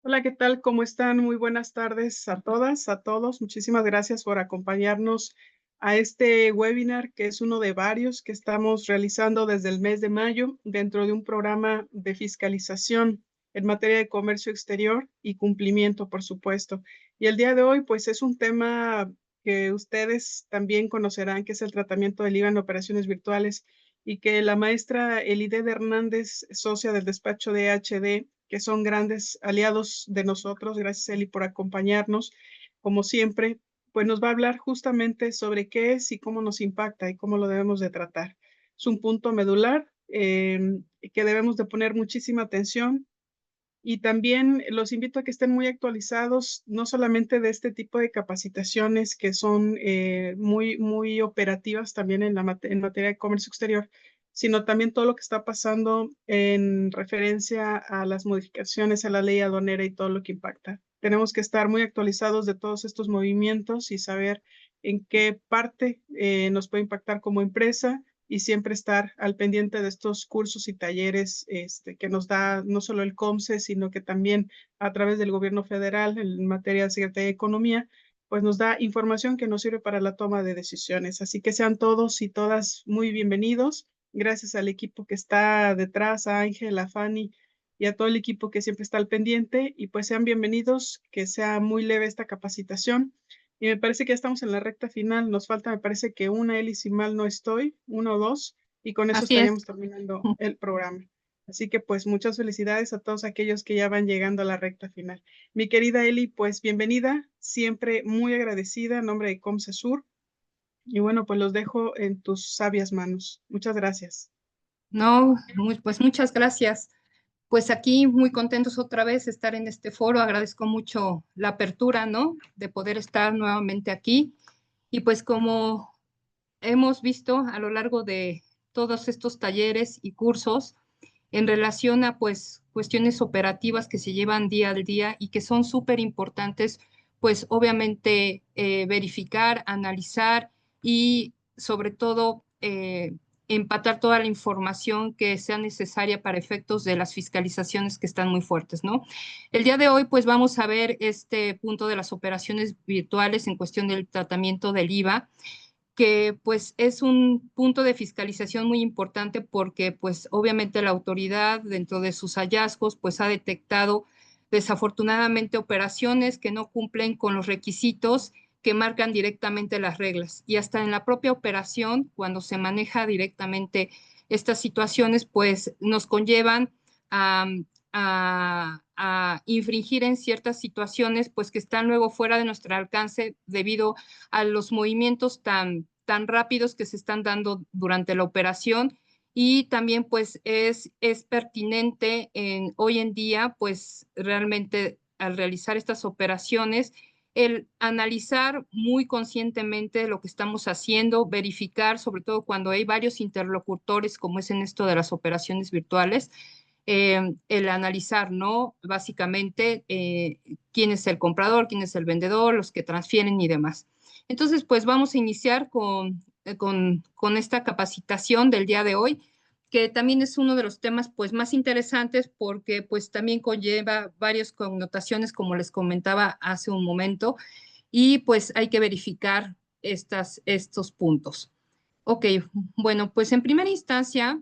Hola, ¿qué tal? ¿Cómo están? Muy buenas tardes a todas, a todos. Muchísimas gracias por acompañarnos a este webinar, que es uno de varios que estamos realizando desde el mes de mayo dentro de un programa de fiscalización en materia de comercio exterior y cumplimiento, por supuesto. Y el día de hoy, pues es un tema que ustedes también conocerán, que es el tratamiento del IVA en operaciones virtuales y que la maestra Elide Hernández, socia del despacho de HD, que son grandes aliados de nosotros. Gracias, Eli, por acompañarnos. Como siempre, pues nos va a hablar justamente sobre qué es y cómo nos impacta y cómo lo debemos de tratar. Es un punto medular que debemos de poner muchísima atención y también los invito a que estén muy actualizados, no solamente de este tipo de capacitaciones que son muy operativas también en materia de comercio exterior, sino también todo lo que está pasando en referencia a las modificaciones a la ley aduanera y todo lo que impacta. Tenemos que estar muy actualizados de todos estos movimientos y saber en qué parte nos puede impactar como empresa y siempre estar al pendiente de estos cursos y talleres que nos da no solo el COMSE, sino que también a través del gobierno federal en materia de Secretaría de Economía, pues nos da información que nos sirve para la toma de decisiones. Así que sean todos y todas muy bienvenidos. Gracias al equipo que está detrás, a Ángel, a Fanny y a todo el equipo que siempre está al pendiente. Y pues sean bienvenidos, que sea muy leve esta capacitación. Y me parece que ya estamos en la recta final. Nos falta, me parece que una, Eli, si mal no estoy, uno o dos, y con eso Así es. estaríamos terminando el programa. Así que pues muchas felicidades a todos aquellos que ya van llegando a la recta final. Mi querida Eli, pues bienvenida, siempre muy agradecida en nombre de Comcesur. Y bueno, pues los dejo en tus sabias manos. Muchas gracias. No, pues muchas gracias. Pues aquí muy contentos otra vez de estar en este foro. Agradezco mucho la apertura, ¿no? De poder estar nuevamente aquí. Y pues como hemos visto a lo largo de todos estos talleres y cursos en relación a pues cuestiones operativas que se llevan día al día y que son súper importantes, pues obviamente verificar, analizar y sobre todo empatar toda la información que sea necesaria para efectos de las fiscalizaciones que están muy fuertes, ¿no? El día de hoy, pues vamos a ver este punto de las operaciones virtuales en cuestión del tratamiento del IVA, que pues es un punto de fiscalización muy importante porque pues obviamente la autoridad dentro de sus hallazgos pues ha detectado desafortunadamente operaciones que no cumplen con los requisitos que marcan directamente las reglas. Y hasta en la propia operación, cuando se maneja directamente estas situaciones, pues nos conllevan a, a infringir en ciertas situaciones, pues que están luego fuera de nuestro alcance debido a los movimientos tan rápidos que se están dando durante la operación. Y también pues es pertinente hoy en día pues realmente al realizar estas operaciones el analizar muy conscientemente lo que estamos haciendo, verificar, sobre todo cuando hay varios interlocutores, como es en esto de las operaciones virtuales, el analizar, ¿no? Básicamente, quién es el comprador, quién es el vendedor, los que transfieren y demás. Entonces, pues vamos a iniciar con esta capacitación del día de hoy, que también es uno de los temas pues más interesantes porque pues también conlleva varias connotaciones, como les comentaba hace un momento, y pues hay que verificar estos puntos. Ok, bueno, pues en primera instancia,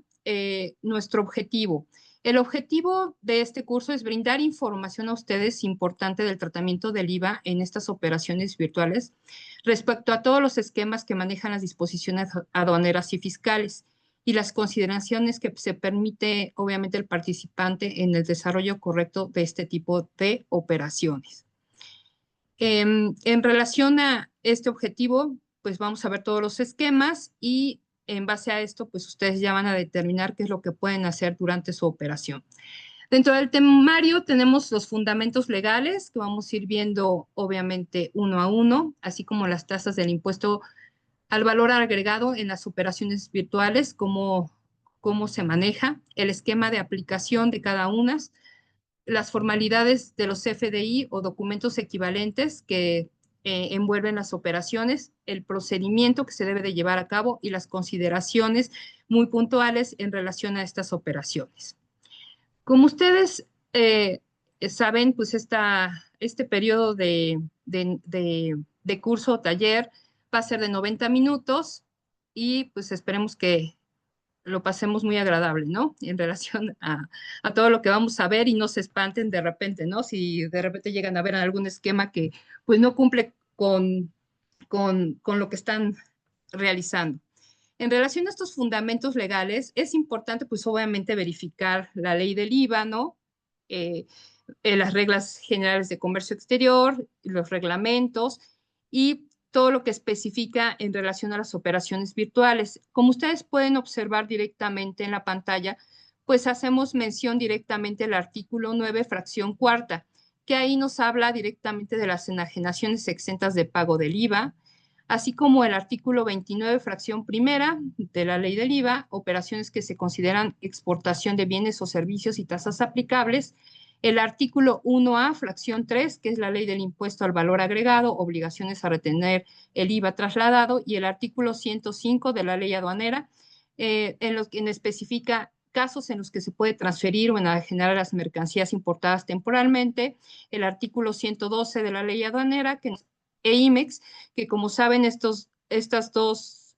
nuestro objetivo. El objetivo de este curso es brindar información a ustedes importante del tratamiento del IVA en estas operaciones virtuales respecto a todos los esquemas que manejan las disposiciones aduaneras y fiscales y las consideraciones que se permite, obviamente, el participante en el desarrollo correcto de este tipo de operaciones. En relación a este objetivo, pues vamos a ver todos los esquemas y en base a esto, pues ustedes ya van a determinar qué es lo que pueden hacer durante su operación. Dentro del temario tenemos los fundamentos legales que vamos a ir viendo obviamente uno a uno, así como las tasas del impuesto al valor agregado en las operaciones virtuales, cómo se maneja, el esquema de aplicación de cada una, las formalidades de los FDI o documentos equivalentes que envuelven las operaciones, el procedimiento que se debe de llevar a cabo y las consideraciones muy puntuales en relación a estas operaciones. Como ustedes saben, pues este periodo de curso o taller va a ser de 90 minutos y pues esperemos que lo pasemos muy agradable, ¿no? En relación a todo lo que vamos a ver y no se espanten de repente, ¿no? Si de repente llegan a ver algún esquema que pues no cumple con lo que están realizando. En relación a estos fundamentos legales, es importante, pues obviamente, verificar la ley del IVA, ¿no? Eh, las reglas generales de comercio exterior, los reglamentos y todo lo que especifica en relación a las operaciones virtuales. Como ustedes pueden observar directamente en la pantalla, pues hacemos mención directamente al artículo 9, fracción cuarta, que ahí nos habla directamente de las enajenaciones exentas de pago del IVA, así como el artículo 29, fracción primera de la ley del IVA, operaciones que se consideran exportación de bienes o servicios y tasas aplicables, el artículo 1A, fracción 3, que es la ley del impuesto al valor agregado, obligaciones a retener el IVA trasladado, y el artículo 105 de la ley aduanera, en los que especifica casos en los que se puede transferir o enajenar las mercancías importadas temporalmente, el artículo 112 de la ley aduanera, e IMEX, que como saben, estas dos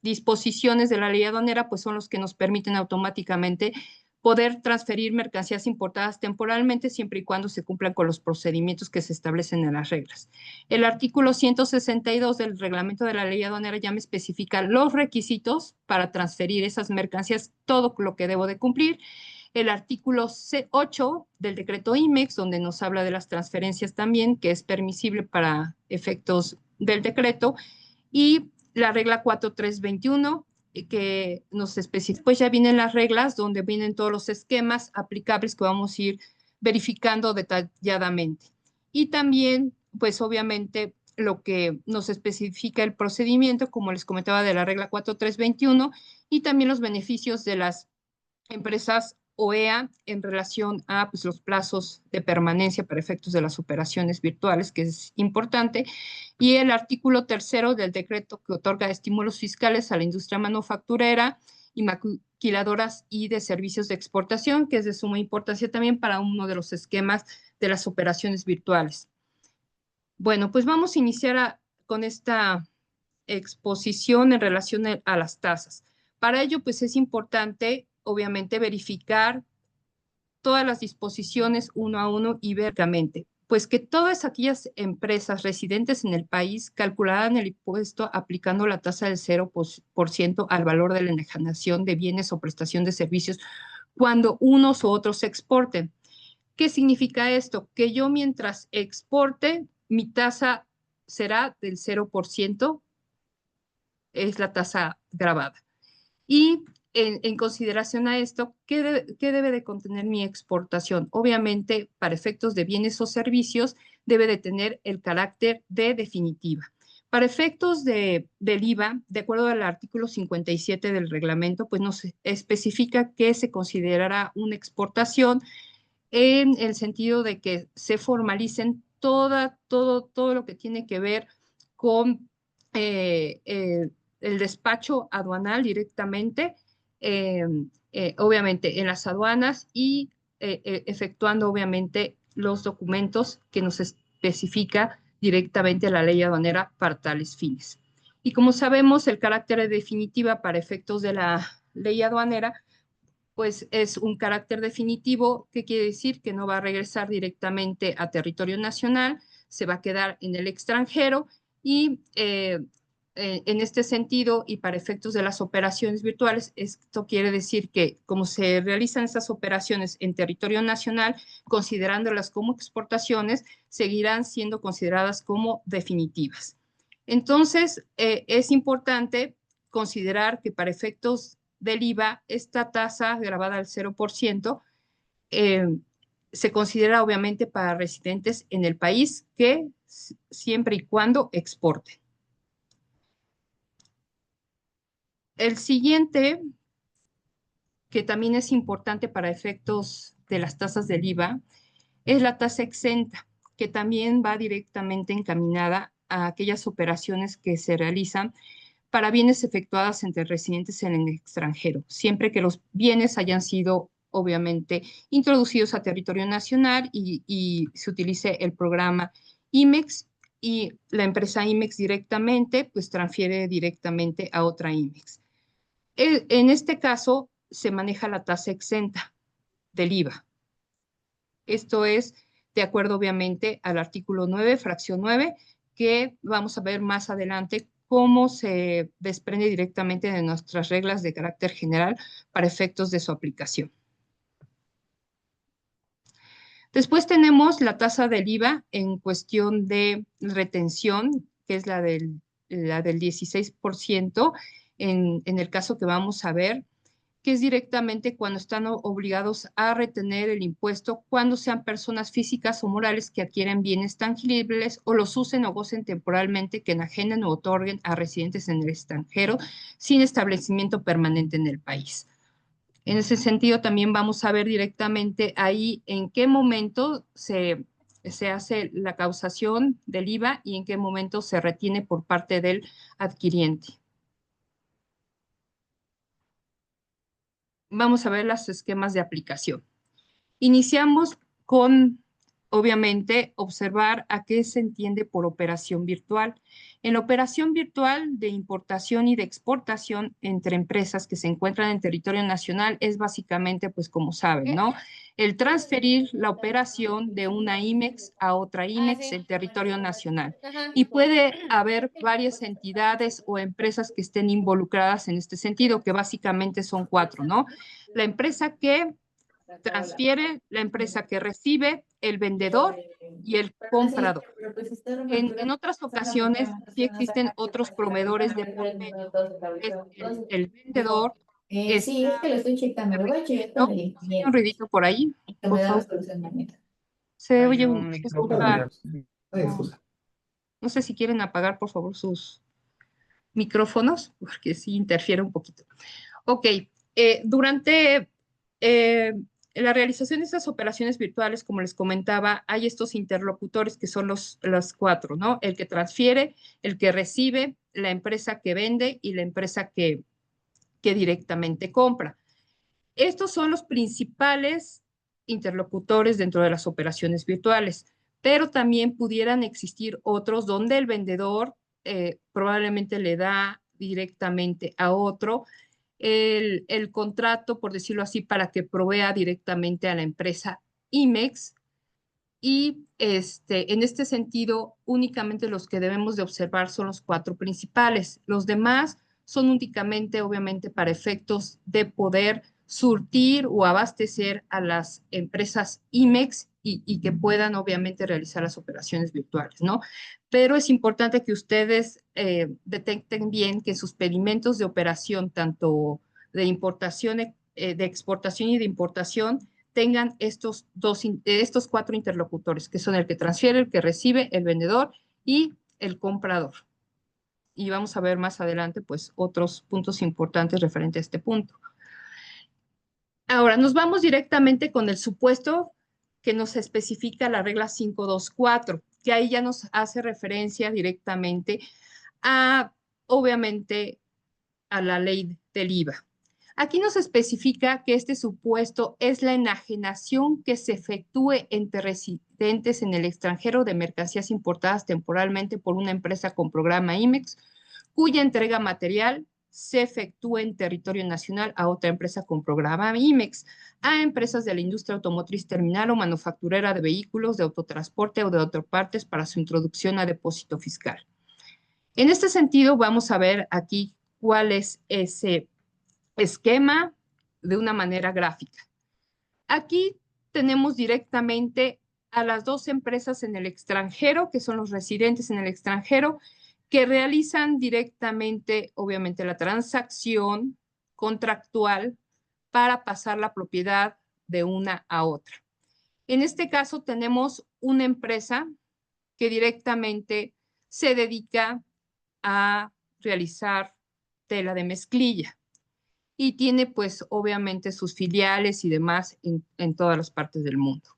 disposiciones de la ley aduanera, pues son los que nos permiten automáticamente poder transferir mercancías importadas temporalmente siempre y cuando se cumplan con los procedimientos que se establecen en las reglas. El artículo 162 del reglamento de la ley aduanera ya me especifica los requisitos para transferir esas mercancías, todo lo que debo de cumplir. El artículo 8 del decreto IMEX, donde nos habla de las transferencias también, que es permisible para efectos del decreto, y la regla 4321, que nos especifica, pues ya vienen las reglas donde vienen todos los esquemas aplicables que vamos a ir verificando detalladamente. Y también, pues obviamente, lo que nos especifica el procedimiento, como les comentaba, de la regla 4321, y también los beneficios de las empresas OEA en relación a pues, los plazos de permanencia para efectos de las operaciones virtuales, que es importante, y el artículo tercero del decreto que otorga estímulos fiscales a la industria manufacturera y maquiladoras y de servicios de exportación, que es de suma importancia también para uno de los esquemas de las operaciones virtuales. Bueno, pues vamos a iniciar con esta exposición en relación a las tasas. Para ello, pues es importante, obviamente, verificar todas las disposiciones uno a uno y veramente, pues que todas aquellas empresas residentes en el país calcularán el impuesto aplicando la tasa del 0% al valor de la enajenación de bienes o prestación de servicios cuando unos u otros exporten. ¿Qué significa esto? Que yo mientras exporte, mi tasa será del 0%, es la tasa grabada. Y en consideración a esto, ¿qué debe de contener mi exportación? Obviamente, para efectos de bienes o servicios, debe de tener el carácter de definitiva. Para efectos del IVA, de acuerdo al artículo 57 del reglamento, pues nos especifica que se considerará una exportación en el sentido de que se formalicen todo lo que tiene que ver con el despacho aduanal directamente, obviamente en las aduanas y efectuando obviamente los documentos que nos especifica directamente la ley aduanera para tales fines. Y como sabemos, el carácter de definitiva para efectos de la ley aduanera pues es un carácter definitivo, que quiere decir que no va a regresar directamente a territorio nacional, se va a quedar en el extranjero y en este sentido y para efectos de las operaciones virtuales, esto quiere decir que como se realizan estas operaciones en territorio nacional, considerándolas como exportaciones, seguirán siendo consideradas como definitivas. Entonces, es importante considerar que para efectos del IVA, esta tasa grabada al 0%, se considera obviamente para residentes en el país que siempre y cuando exporten. El siguiente, que también es importante para efectos de las tasas del IVA, es la tasa exenta, que también va directamente encaminada a aquellas operaciones que se realizan para bienes efectuadas entre residentes en el extranjero, siempre que los bienes hayan sido obviamente, introducidos a territorio nacional y se utilice el programa IMEX y la empresa IMEX directamente, pues transfiere directamente a otra IMEX. En este caso, se maneja la tasa exenta del IVA. Esto es de acuerdo, obviamente, al artículo 9, fracción 9, que vamos a ver más adelante cómo se desprende directamente de nuestras reglas de carácter general para efectos de su aplicación. Después tenemos la tasa del IVA en cuestión de retención, que es la del 16%, en el caso que vamos a ver, que es directamente cuando están obligados a retener el impuesto cuando sean personas físicas o morales que adquieren bienes tangibles o los usen o gocen temporalmente, que enajenen o otorguen a residentes en el extranjero sin establecimiento permanente en el país. En ese sentido, también vamos a ver directamente ahí en qué momento se hace la causación del IVA y en qué momento se retiene por parte del adquiriente. Vamos a ver los esquemas de aplicación. Iniciamos con, obviamente, observar a qué se entiende por operación virtual. En la operación virtual de importación y de exportación entre empresas que se encuentran en territorio nacional es básicamente, pues como saben, ¿no? El transferir la operación de una IMEX a otra IMEX en territorio nacional. Y puede haber varias entidades o empresas que estén involucradas en este sentido, que básicamente son 4, ¿no? La empresa que transfiere, la empresa que recibe, el vendedor y el comprador. En otras ocasiones sí existen otros proveedores de por medio, es el vendedor. Sí, es que lo estoy checando, lo voy a checar con el ¿Hay un ingeniero. ruidito por ahí? Que me Por da la favor. solución mañana. Se Hay oye un se micrófono. escucha. Ay, excusa. No sé si quieren apagar, por favor, sus micrófonos, porque sí interfiere un poquito. Ok, durante la realización de estas operaciones virtuales, como les comentaba, hay estos interlocutores que son los 4, ¿no? El que transfiere, el que recibe, la empresa que vende y la empresa que directamente compra. Estos son los principales interlocutores dentro de las operaciones virtuales, pero también pudieran existir otros donde el vendedor probablemente le da directamente a otro el contrato, por decirlo así, para que provea directamente a la empresa IMEX. Y en este sentido, únicamente los que debemos de observar son los 4 principales. Los demás son únicamente, obviamente, para efectos de poder surtir o abastecer a las empresas IMEX y que puedan, obviamente, realizar las operaciones virtuales, ¿no? Pero es importante que ustedes detecten bien que sus pedimentos de operación, tanto de importación, de exportación y de importación, tengan estos 4 interlocutores, que son el que transfiere, el que recibe, el vendedor y el comprador. Y vamos a ver más adelante, pues, otros puntos importantes referente a este punto. Ahora, nos vamos directamente con el supuesto que nos especifica la regla 524, que ahí ya nos hace referencia directamente a, obviamente, a la ley del IVA. Aquí nos especifica que este supuesto es la enajenación que se efectúe entre residentes en el extranjero de mercancías importadas temporalmente por una empresa con programa IMEX, cuya entrega material se efectúe en territorio nacional a otra empresa con programa IMEX, a empresas de la industria automotriz terminal o manufacturera de vehículos, de autotransporte o de autopartes para su introducción a depósito fiscal. En este sentido, vamos a ver aquí cuál es ese esquema de una manera gráfica. Aquí tenemos directamente a las 2 empresas en el extranjero, que son los residentes en el extranjero, que realizan directamente, obviamente, la transacción contractual para pasar la propiedad de una a otra. En este caso tenemos una empresa que directamente se dedica a realizar tela de mezclilla y tiene pues obviamente sus filiales y demás en todas las partes del mundo.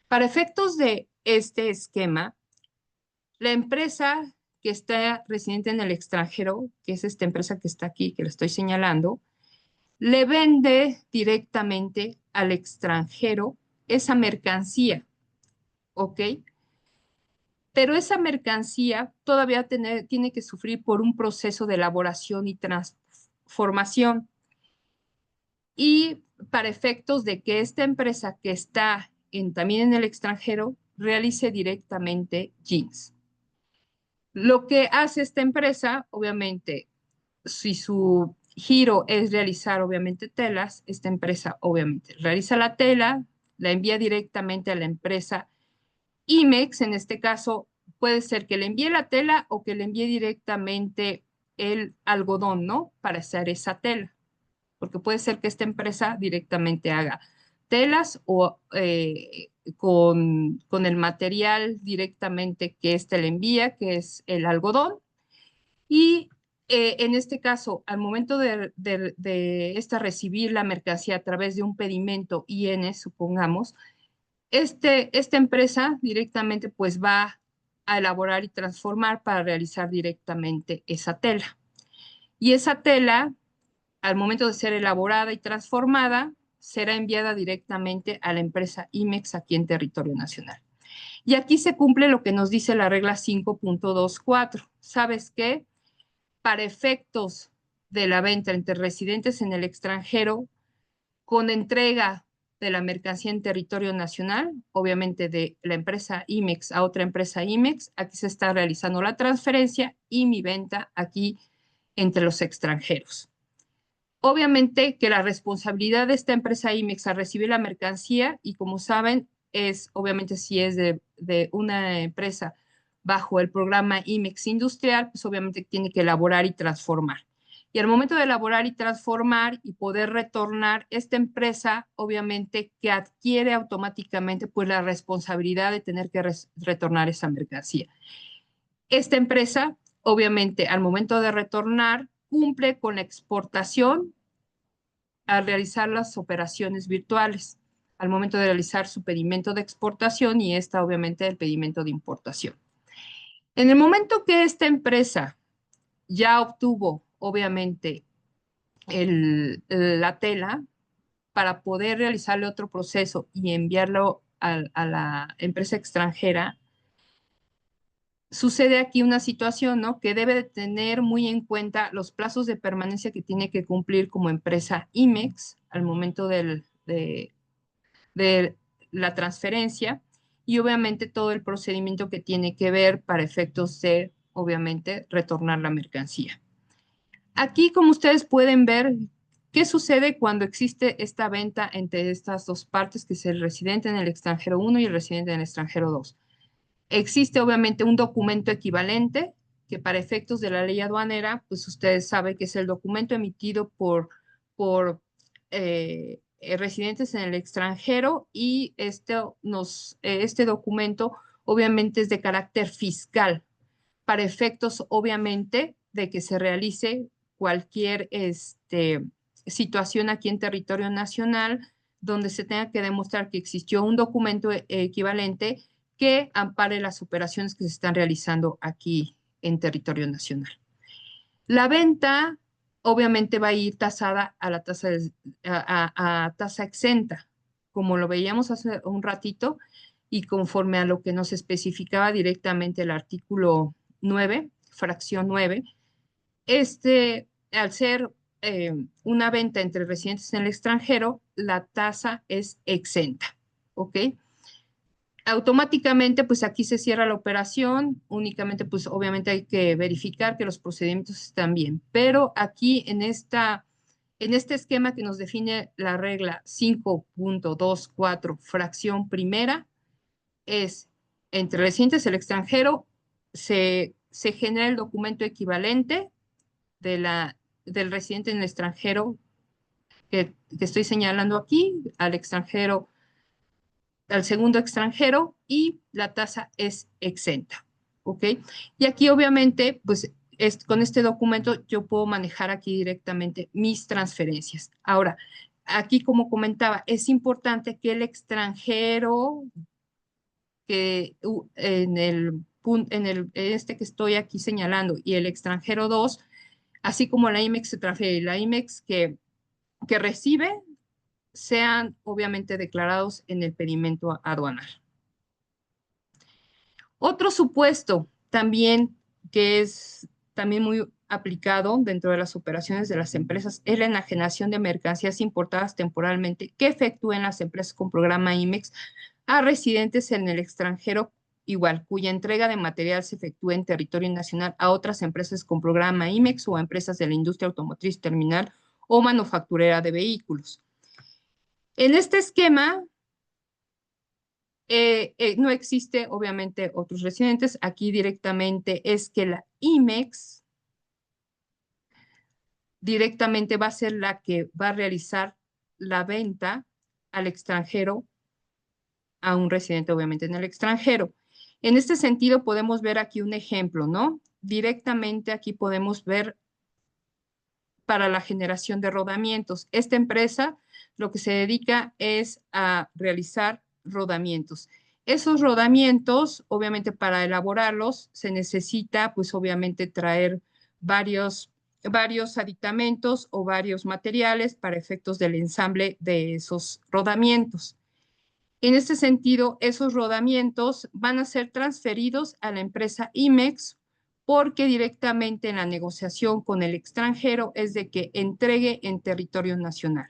Para efectos de este esquema, la empresa que está residente en el extranjero, que es esta empresa que está aquí, que le estoy señalando, le vende directamente al extranjero esa mercancía, ¿ok? Pero esa mercancía todavía tiene que sufrir por un proceso de elaboración y transformación. Y para efectos de que esta empresa que está también en el extranjero realice directamente jeans. Lo que hace esta empresa, obviamente, si su giro es realizar, obviamente, telas, esta empresa, obviamente, realiza la tela, la envía directamente a la empresa IMEX, en este caso, puede ser que le envíe la tela o que le envíe directamente el algodón, ¿no? Para hacer esa tela. Porque puede ser que esta empresa directamente haga telas o con el material directamente que éste le envía, que es el algodón. Y en este caso, al momento de esta recibir la mercancía a través de un pedimento IN, supongamos, esta empresa directamente pues va a elaborar y transformar para realizar directamente esa tela. Y esa tela, al momento de ser elaborada y transformada, será enviada directamente a la empresa IMEX aquí en territorio nacional. Y aquí se cumple lo que nos dice la regla 5.24. ¿Sabes qué? Para efectos de la venta entre residentes en el extranjero, con entrega de la mercancía en territorio nacional, obviamente de la empresa IMEX a otra empresa IMEX, aquí se está realizando la transferencia y mi venta aquí entre los extranjeros. Obviamente que la responsabilidad de esta empresa IMEX a recibir la mercancía, y como saben, es obviamente si es de una empresa bajo el programa IMEX Industrial, pues obviamente tiene que elaborar y transformar. Y al momento de elaborar y transformar y poder retornar, esta empresa obviamente que adquiere automáticamente pues la responsabilidad de tener que retornar esa mercancía. Esta empresa obviamente al momento de retornar cumple con la exportación al realizar las operaciones virtuales, al momento de realizar su pedimento de exportación y esta obviamente el pedimento de importación. En el momento que esta empresa ya obtuvo obviamente la tela para poder realizarle otro proceso y enviarlo a la empresa extranjera, sucede aquí una situación, ¿no? Que debe de tener muy en cuenta los plazos de permanencia que tiene que cumplir como empresa IMEX al momento de la transferencia y obviamente todo el procedimiento que tiene que ver para efectos de, obviamente, retornar la mercancía. Aquí, como ustedes pueden ver, ¿qué sucede cuando existe esta venta entre estas dos partes, que es el residente en el extranjero 1 y el residente en el extranjero 2? Existe obviamente un documento equivalente que para efectos de la ley aduanera, pues ustedes saben que es el documento emitido por residentes en el extranjero y este documento obviamente es de carácter fiscal para efectos obviamente de que se realice cualquier situación aquí en territorio nacional donde se tenga que demostrar que existió un documento equivalente que ampare las operaciones que se están realizando aquí en territorio nacional. La venta obviamente va a ir tasada a la tasa, a tasa exenta, como lo veíamos hace un ratito, y conforme a lo que nos especificaba directamente el artículo 9, fracción 9, al ser una venta entre residentes en el extranjero, la tasa es exenta, ¿ok? Automáticamente, pues aquí se cierra la operación, únicamente, pues obviamente hay que verificar que los procedimientos están bien, pero aquí en este esquema que nos define la regla 5.24, fracción primera, es entre residentes del extranjero, se genera el documento equivalente del residente en el extranjero que estoy señalando aquí, al extranjero, al segundo extranjero y la tasa es exenta, ¿ok? Y aquí obviamente, pues con este documento yo puedo manejar aquí directamente mis transferencias. Ahora, aquí como comentaba, es importante que el extranjero que en este que estoy aquí señalando y el extranjero 2, así como la IMEX se transfiere y la IMEX que recibe, sean obviamente declarados en el perímetro aduanal. Otro supuesto también que es también muy aplicado dentro de las operaciones de las empresas es la enajenación de mercancías importadas temporalmente que efectúen las empresas con programa IMEX a residentes en el extranjero, igual, cuya entrega de material se efectúe en territorio nacional a otras empresas con programa IMEX o a empresas de la industria automotriz terminal o manufacturera de vehículos. En este esquema, no existe, obviamente, otros residentes. Aquí directamente es que la IMEX directamente va a ser la que va a realizar la venta al extranjero a un residente, obviamente, en el extranjero. En este sentido, podemos ver aquí un ejemplo, ¿no? Directamente aquí podemos ver para la generación de rodamientos. Esta empresa lo que se dedica es a realizar rodamientos. Esos rodamientos, obviamente para elaborarlos, se necesita, pues obviamente traer varios aditamentos o varios materiales para efectos del ensamble de esos rodamientos. En este sentido, esos rodamientos van a ser transferidos a la empresa IMEX porque directamente en la negociación con el extranjero es de que entregue en territorio nacional.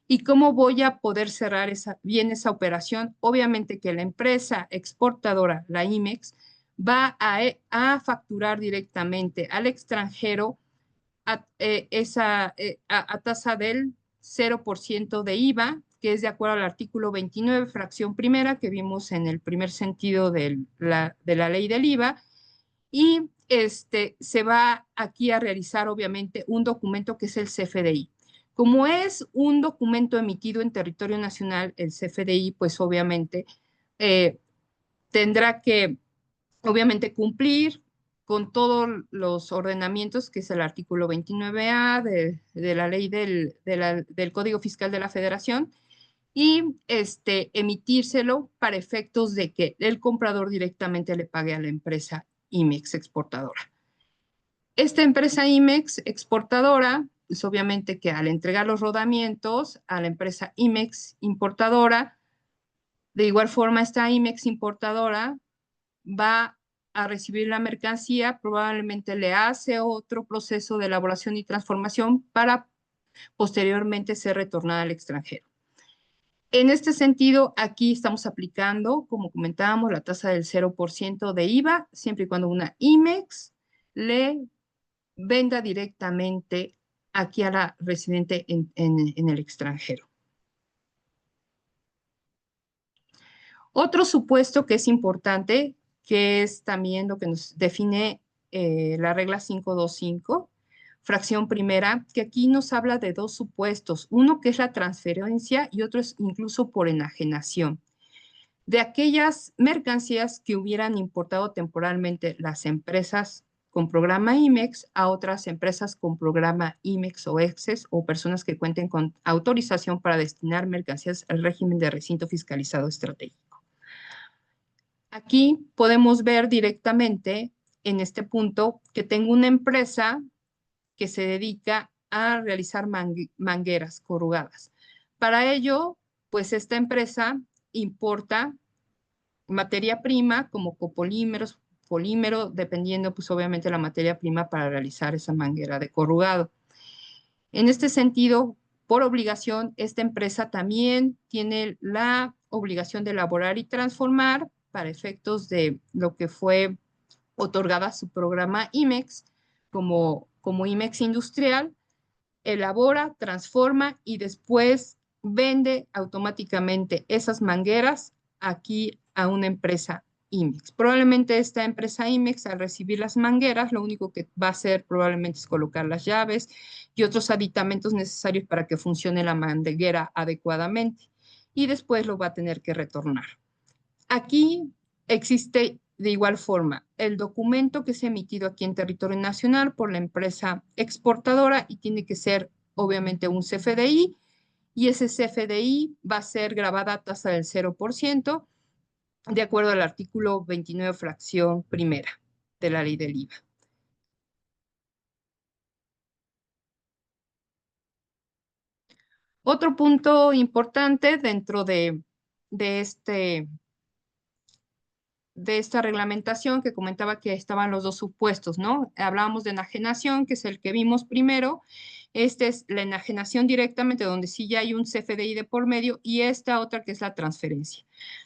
¿Y cómo voy a poder cerrar bien esa operación? Obviamente que la empresa exportadora, la IMEX, va a facturar directamente al extranjero a tasa del 0% de IVA, que es de acuerdo al artículo 29, fracción primera, que vimos en el primer sentido de la ley del IVA, y se va aquí a realizar obviamente un documento que es el CFDI. Como es un documento emitido en territorio nacional, el CFDI, pues obviamente tendrá que obviamente cumplir con todos los ordenamientos, que es el artículo 29A de la ley del Código Fiscal de la Federación, y emitírselo para efectos de que el comprador directamente le pague a la empresa IMEX exportadora. Esta empresa IMEX exportadora, pues obviamente que al entregar los rodamientos a la empresa IMEX importadora, de igual forma esta IMEX importadora va a recibir la mercancía, probablemente le hace otro proceso de elaboración y transformación para posteriormente ser retornada al extranjero. En este sentido, aquí estamos aplicando, como comentábamos, la tasa del 0% de IVA, siempre y cuando una IMEX le venda directamente aquí a la residente en el extranjero. Otro supuesto que es importante, que es también lo que nos define la regla 525, fracción primera, que aquí nos habla de dos supuestos, uno que es la transferencia y otro es incluso por enajenación. De aquellas mercancías que hubieran importado temporalmente las empresas con programa IMEX a otras empresas con programa IMEX o EXES o personas que cuenten con autorización para destinar mercancías al régimen de recinto fiscalizado estratégico. Aquí podemos ver directamente en este punto que tengo una empresa que se dedica a realizar mangueras corrugadas. Para ello, pues esta empresa importa materia prima como copolímeros, polímero, dependiendo pues obviamente la materia prima para realizar esa manguera de corrugado. En este sentido, por obligación, esta empresa también tiene la obligación de elaborar y transformar para efectos de lo que fue otorgada su programa IMEX como IMEX industrial, elabora, transforma y después vende automáticamente esas mangueras aquí a una empresa IMEX. Probablemente esta empresa IMEX, al recibir las mangueras, lo único que va a hacer probablemente es colocar las llaves y otros aditamentos necesarios para que funcione la manguera adecuadamente y después lo va a tener que retornar. Aquí existe de igual forma el documento que se ha emitido aquí en territorio nacional por la empresa exportadora y tiene que ser obviamente un CFDI y ese CFDI va a ser grabada a tasa del 0% de acuerdo al artículo 29 fracción primera de la ley del IVA. Otro punto importante dentro de esta reglamentación que comentaba que estaban los dos supuestos, ¿no? Hablábamos de enajenación, que es el que vimos primero. Esta es la enajenación directamente, donde sí ya hay un CFDI de por medio, y esta otra que es la transferencia.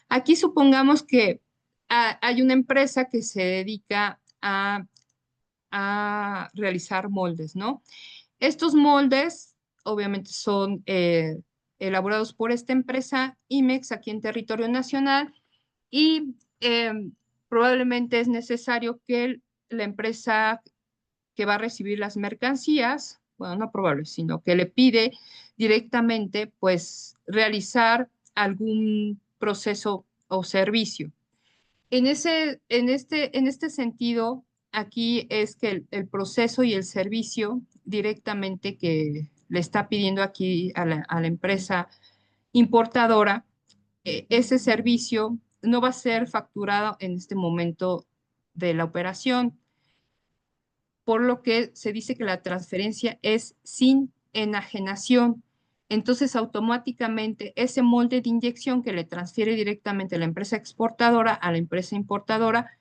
Aquí supongamos que hay una empresa que se dedica a realizar moldes, ¿no? Estos moldes, obviamente, son elaborados por esta empresa IMEX aquí en territorio nacional y probablemente es necesario que la empresa que va a recibir las mercancías, bueno, no probable, sino que le pide directamente, pues, realizar algún proceso o servicio. En este sentido, aquí es que el proceso y el servicio directamente que le está pidiendo aquí a la empresa importadora, ese servicio no va a ser facturado en este momento de la operación, por lo que se dice que la transferencia es sin enajenación. Entonces, automáticamente ese molde de inyección que le transfiere directamente la empresa exportadora a la empresa importadora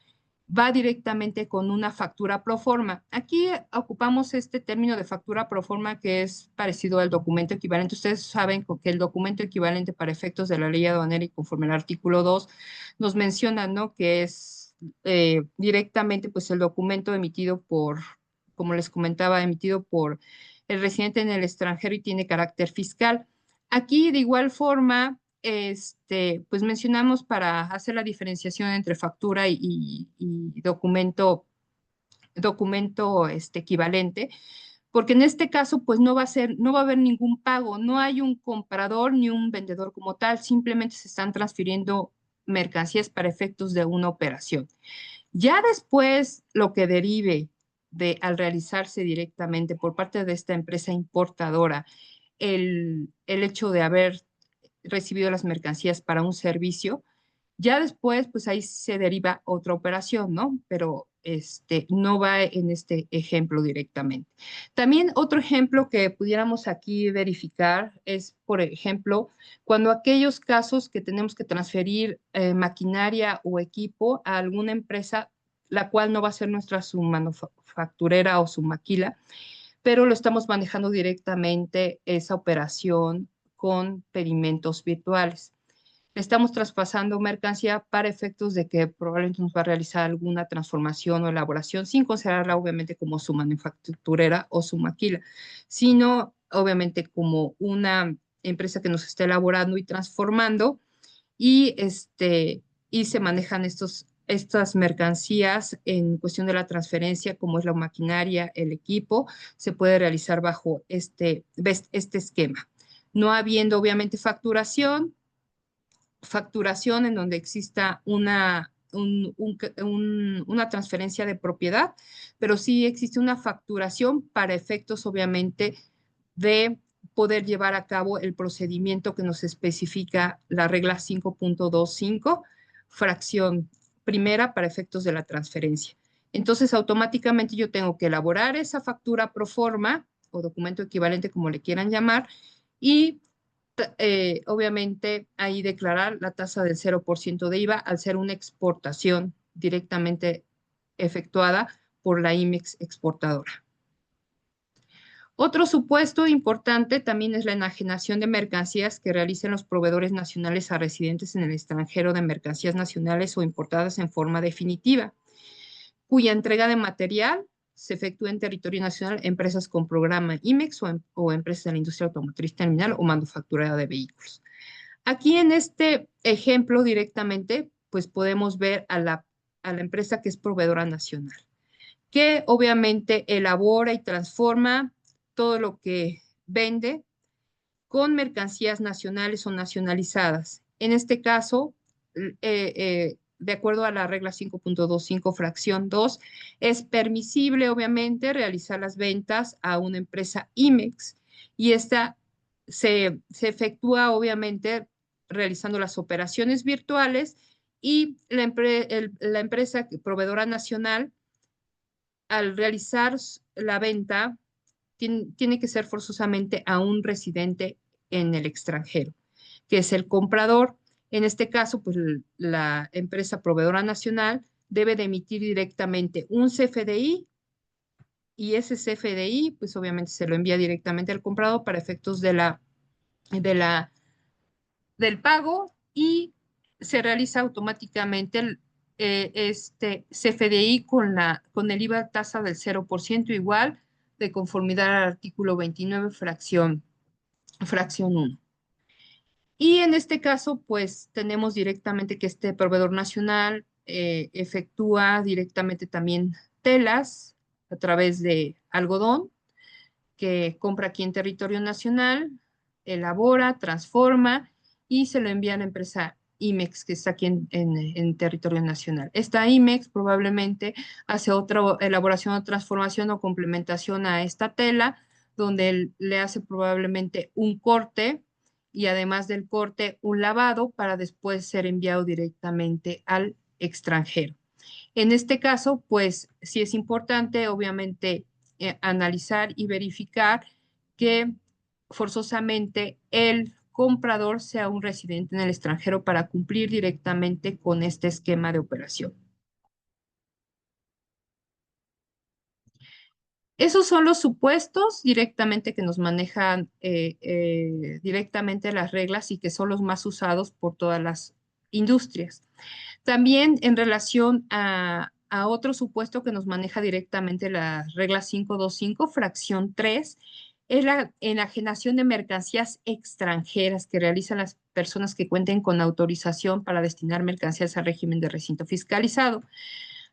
va directamente con una factura pro forma. Aquí ocupamos este término de factura pro forma que es parecido al documento equivalente. Ustedes saben que el documento equivalente para efectos de la ley aduanera y conforme al artículo 2 nos menciona, ¿no? Que es directamente pues el documento emitido por, como les comentaba, emitido por el residente en el extranjero y tiene carácter fiscal. Aquí de igual forma pues mencionamos para hacer la diferenciación entre factura y documento equivalente, porque en este caso pues no va a haber ningún pago, no hay un comprador ni un vendedor como tal, simplemente se están transfiriendo mercancías para efectos de una operación. Ya después lo que derive al realizarse directamente por parte de esta empresa importadora, el hecho de haber recibido las mercancías para un servicio, ya después, pues ahí se deriva otra operación, ¿no? Pero no va en este ejemplo directamente. También otro ejemplo que pudiéramos aquí verificar es, por ejemplo, cuando aquellos casos que tenemos que transferir maquinaria o equipo a alguna empresa, la cual no va a ser nuestra submanufacturera o submaquila, pero lo estamos manejando directamente esa operación con pedimentos virtuales. Estamos traspasando mercancía para efectos de que probablemente nos va a realizar alguna transformación o elaboración sin considerarla obviamente como su manufacturera o su maquila, sino obviamente como una empresa que nos está elaborando y transformando y, y se manejan estas mercancías en cuestión de la transferencia, como es la maquinaria, el equipo, se puede realizar bajo este esquema. No habiendo obviamente facturación en donde exista una transferencia de propiedad, pero sí existe una facturación para efectos, obviamente, de poder llevar a cabo el procedimiento que nos especifica la regla 5.25, fracción primera para efectos de la transferencia. Entonces, automáticamente yo tengo que elaborar esa factura pro forma o documento equivalente, como le quieran llamar, y obviamente ahí declarar la tasa del 0% de IVA al ser una exportación directamente efectuada por la IMEX exportadora. Otro supuesto importante también es la enajenación de mercancías que realicen los proveedores nacionales a residentes en el extranjero de mercancías nacionales o importadas en forma definitiva, cuya entrega de material se efectúa en territorio nacional, empresas con programa IMEX o empresas de la industria automotriz terminal o manufacturera de vehículos. Aquí en este ejemplo directamente, pues podemos ver a la empresa que es proveedora nacional, que obviamente elabora y transforma todo lo que vende con mercancías nacionales o nacionalizadas. En este caso, de acuerdo a la regla 5.25, fracción 2, es permisible, obviamente, realizar las ventas a una empresa IMEX y esta se efectúa, obviamente, realizando las operaciones virtuales y la empresa proveedora nacional, al realizar la venta, tiene que ser forzosamente a un residente en el extranjero, que es el comprador. En este caso, pues la empresa proveedora nacional debe de emitir directamente un CFDI y ese CFDI, pues obviamente se lo envía directamente al comprador para efectos de la, del pago y se realiza automáticamente este CFDI con el IVA tasa del 0% igual de conformidad al artículo 29, fracción 1. Y en este caso, pues tenemos directamente que este proveedor nacional efectúa directamente también telas a través de algodón que compra aquí en territorio nacional, elabora, transforma y se lo envía a la empresa IMEX que está aquí en territorio nacional. Esta IMEX probablemente hace otra elaboración o transformación o complementación a esta tela, donde él le hace probablemente un corte y además del corte un lavado para después ser enviado directamente al extranjero. En este caso, pues sí es importante, obviamente, analizar y verificar que forzosamente el comprador sea un residente en el extranjero para cumplir directamente con este esquema de operación. Esos son los supuestos directamente que nos manejan directamente las reglas y que son los más usados por todas las industrias. También en relación a otro supuesto que nos maneja directamente la regla 525, fracción 3, es la enajenación de mercancías extranjeras que realizan las personas que cuenten con autorización para destinar mercancías al régimen de recinto fiscalizado.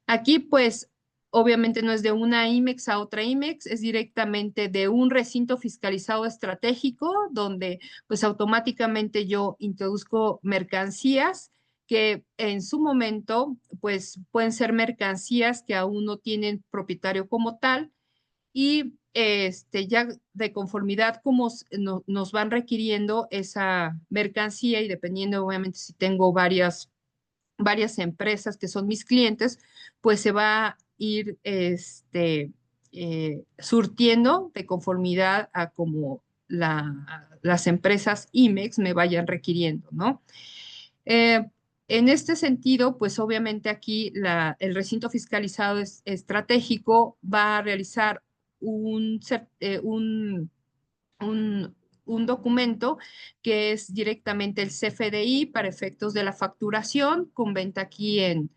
Aquí, pues, obviamente no es de una IMEX a otra IMEX, es directamente de un recinto fiscalizado estratégico, donde pues automáticamente yo introduzco mercancías que en su momento pues pueden ser mercancías que aún no tienen propietario como tal y ya de conformidad como nos van requiriendo esa mercancía y dependiendo obviamente si tengo varias empresas que son mis clientes, pues se va a ir surtiendo de conformidad a como las empresas IMEX me vayan requiriendo, ¿no? En este sentido, pues obviamente aquí el recinto fiscalizado estratégico va a realizar un, un documento que es directamente el CFDI para efectos de la facturación con venta aquí en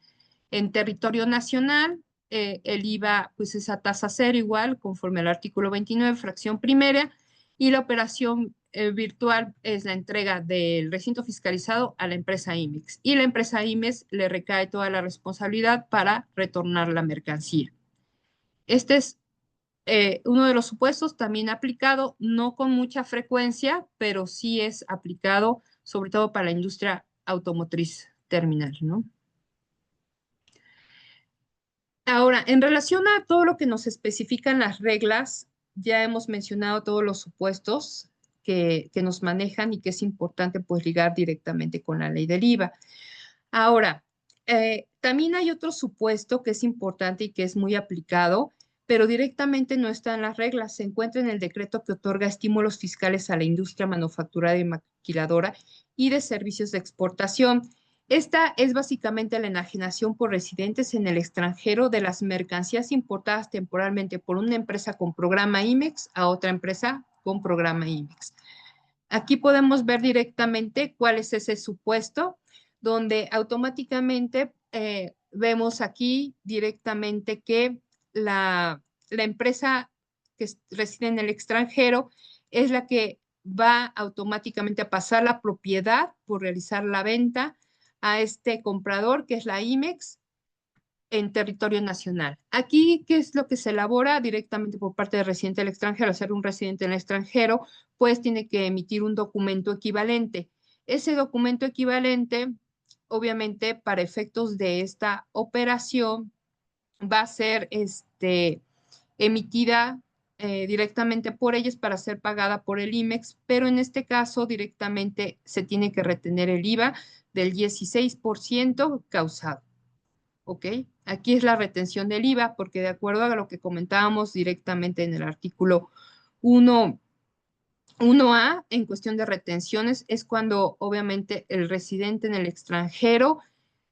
territorio nacional. El IVA, pues es a tasa cero igual, conforme al artículo 29, fracción primera, y la operación virtual es la entrega del recinto fiscalizado a la empresa IMEX. Y la empresa IMEX le recae toda la responsabilidad para retornar la mercancía. Este es uno de los supuestos también aplicado, no con mucha frecuencia, pero sí es aplicado sobre todo para la industria automotriz terminal, ¿no? Ahora, en relación a todo lo que nos especifican las reglas, ya hemos mencionado todos los supuestos que nos manejan y que es importante pues ligar directamente con la ley del IVA. Ahora, también hay otro supuesto que es importante y que es muy aplicado, pero directamente no está en las reglas. Se encuentra en el decreto que otorga estímulos fiscales a la industria manufacturera y maquiladora y de servicios de exportación. Esta es básicamente la enajenación por residentes en el extranjero de las mercancías importadas temporalmente por una empresa con programa IMEX a otra empresa con programa IMEX. Aquí podemos ver directamente cuál es ese supuesto, donde automáticamente vemos aquí directamente que la empresa que reside en el extranjero es la que va automáticamente a pasar la propiedad por realizar la venta a este comprador, que es la IMEX, en territorio nacional. Aquí, ¿qué es lo que se elabora directamente por parte del residente del extranjero? Al ser un residente en el extranjero, pues tiene que emitir un documento equivalente. Ese documento equivalente, obviamente, para efectos de esta operación, va a ser emitida directamente por ellos para ser pagada por el IMEX, pero en este caso directamente se tiene que retener el IVA del 16% causado. ¿Ok? Aquí es la retención del IVA, porque de acuerdo a lo que comentábamos directamente en el artículo 1 1A, en cuestión de retenciones, es cuando obviamente el residente en el extranjero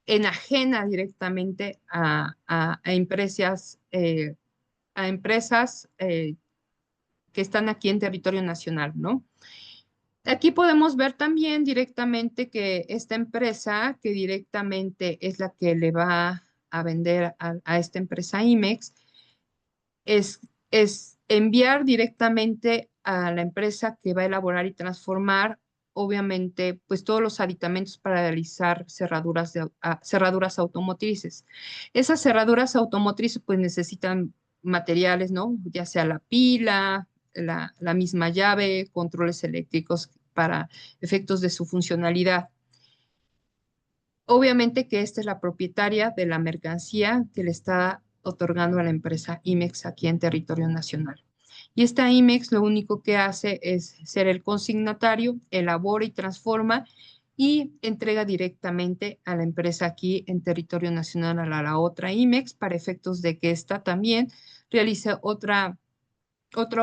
enajena directamente a empresas, que están aquí en territorio nacional, ¿no? Aquí podemos ver también directamente que esta empresa, que directamente es la que le va a vender a esta empresa IMEX, es enviar directamente a la empresa que va a elaborar y transformar, obviamente, pues todos los aditamentos para realizar cerraduras automotrices. Esas cerraduras automotrices pues necesitan materiales, ¿no? Ya sea la pila, la misma llave, controles eléctricos para efectos de su funcionalidad. Obviamente que esta es la propietaria de la mercancía que le está otorgando a la empresa IMEX aquí en territorio nacional. Y esta IMEX lo único que hace es ser el consignatario, elabora y transforma y entrega directamente a la empresa aquí en territorio nacional a la otra IMEX para efectos de que ésta también realice otra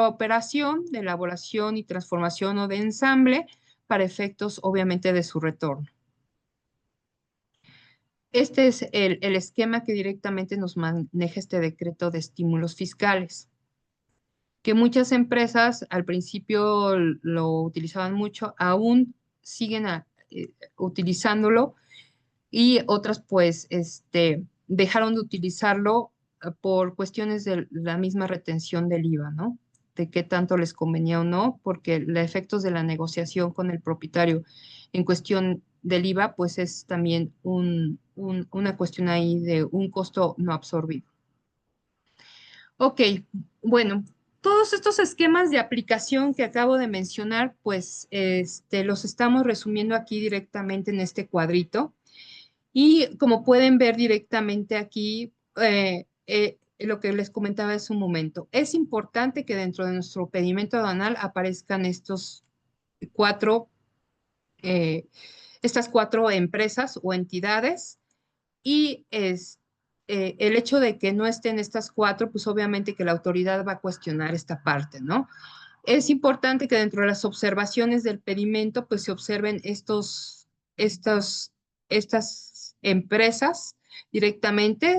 operación de elaboración y transformación o de ensamble para efectos obviamente de su retorno. Este es el esquema que directamente nos maneja este decreto de estímulos fiscales, que muchas empresas al principio lo utilizaban mucho, aún siguen utilizándolo y otras pues dejaron de utilizarlo por cuestiones de la misma retención del IVA, ¿no? De qué tanto les convenía o no, porque los efectos de la negociación con el propietario en cuestión del IVA, pues es también una cuestión ahí de un costo no absorbido. Ok, bueno, todos estos esquemas de aplicación que acabo de mencionar, pues los estamos resumiendo aquí directamente en este cuadrito. Y como pueden ver directamente aquí, lo que les comentaba hace un momento, es importante que dentro de nuestro pedimento aduanal aparezcan cuatro, eh, estas cuatro empresas o entidades y el hecho de que no estén estas cuatro, pues obviamente que la autoridad va a cuestionar esta parte, ¿no? Es importante que dentro de las observaciones del pedimento, pues se observen estas empresas directamente,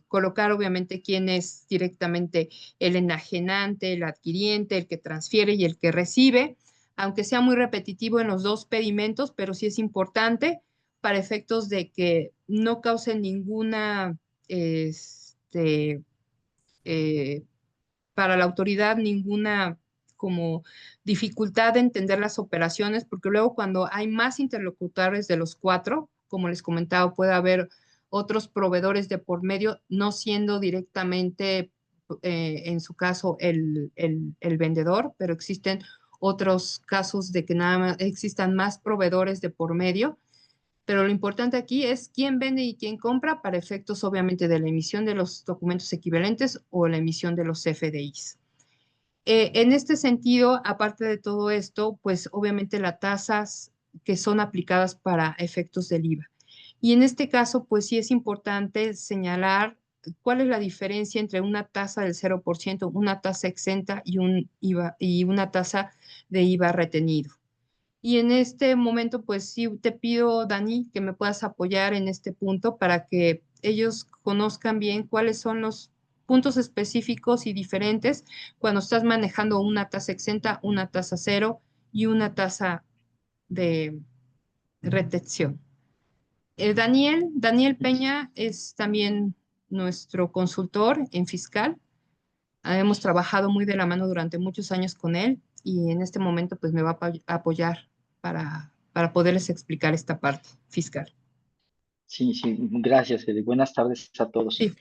colocar obviamente quién es directamente el enajenante, el adquiriente, el que transfiere y el que recibe, aunque sea muy repetitivo en los dos pedimentos, pero sí es importante para efectos de que no cause ninguna, eh, para la autoridad ninguna como dificultad de entender las operaciones, porque luego cuando hay más interlocutores de los cuatro, como les comentaba, puede haber otros proveedores de por medio, no siendo directamente, en su caso, el vendedor, pero existen otros casos de que nada más existan más proveedores de por medio. Pero lo importante aquí es quién vende y quién compra para efectos, obviamente, de la emisión de los documentos equivalentes o la emisión de los CFDIs. En este sentido, aparte de todo esto, pues obviamente las tasas que son aplicadas para efectos del IVA. Y en este caso, pues sí es importante señalar cuál es la diferencia entre una tasa del 0%, una tasa exenta y una tasa de IVA retenido. Y en este momento, pues sí te pido, Dani, que me puedas apoyar en este punto para que ellos conozcan bien cuáles son los puntos específicos y diferentes cuando estás manejando una tasa exenta, una tasa cero y una tasa de retención. Daniel Peña es también nuestro consultor en fiscal. Hemos trabajado muy de la mano durante muchos años con él y en este momento pues me va a apoyar para poderles explicar esta parte fiscal. Sí, sí, gracias, Fede. Buenas tardes a todos. Sí.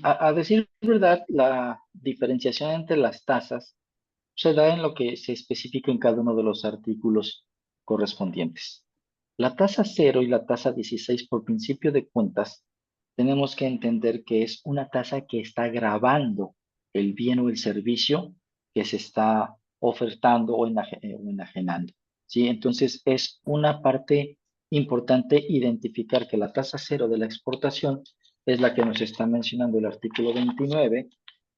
A decir verdad, la diferenciación entre las tasas se da en lo que se especifica en cada uno de los artículos correspondientes. La tasa 0 y la tasa 16 por principio de cuentas, tenemos que entender que es una tasa que está gravando el bien o el servicio que se está ofertando o enajenando. ¿Sí? Entonces, es una parte importante identificar que la tasa 0 de la exportación es la que nos está mencionando el artículo 29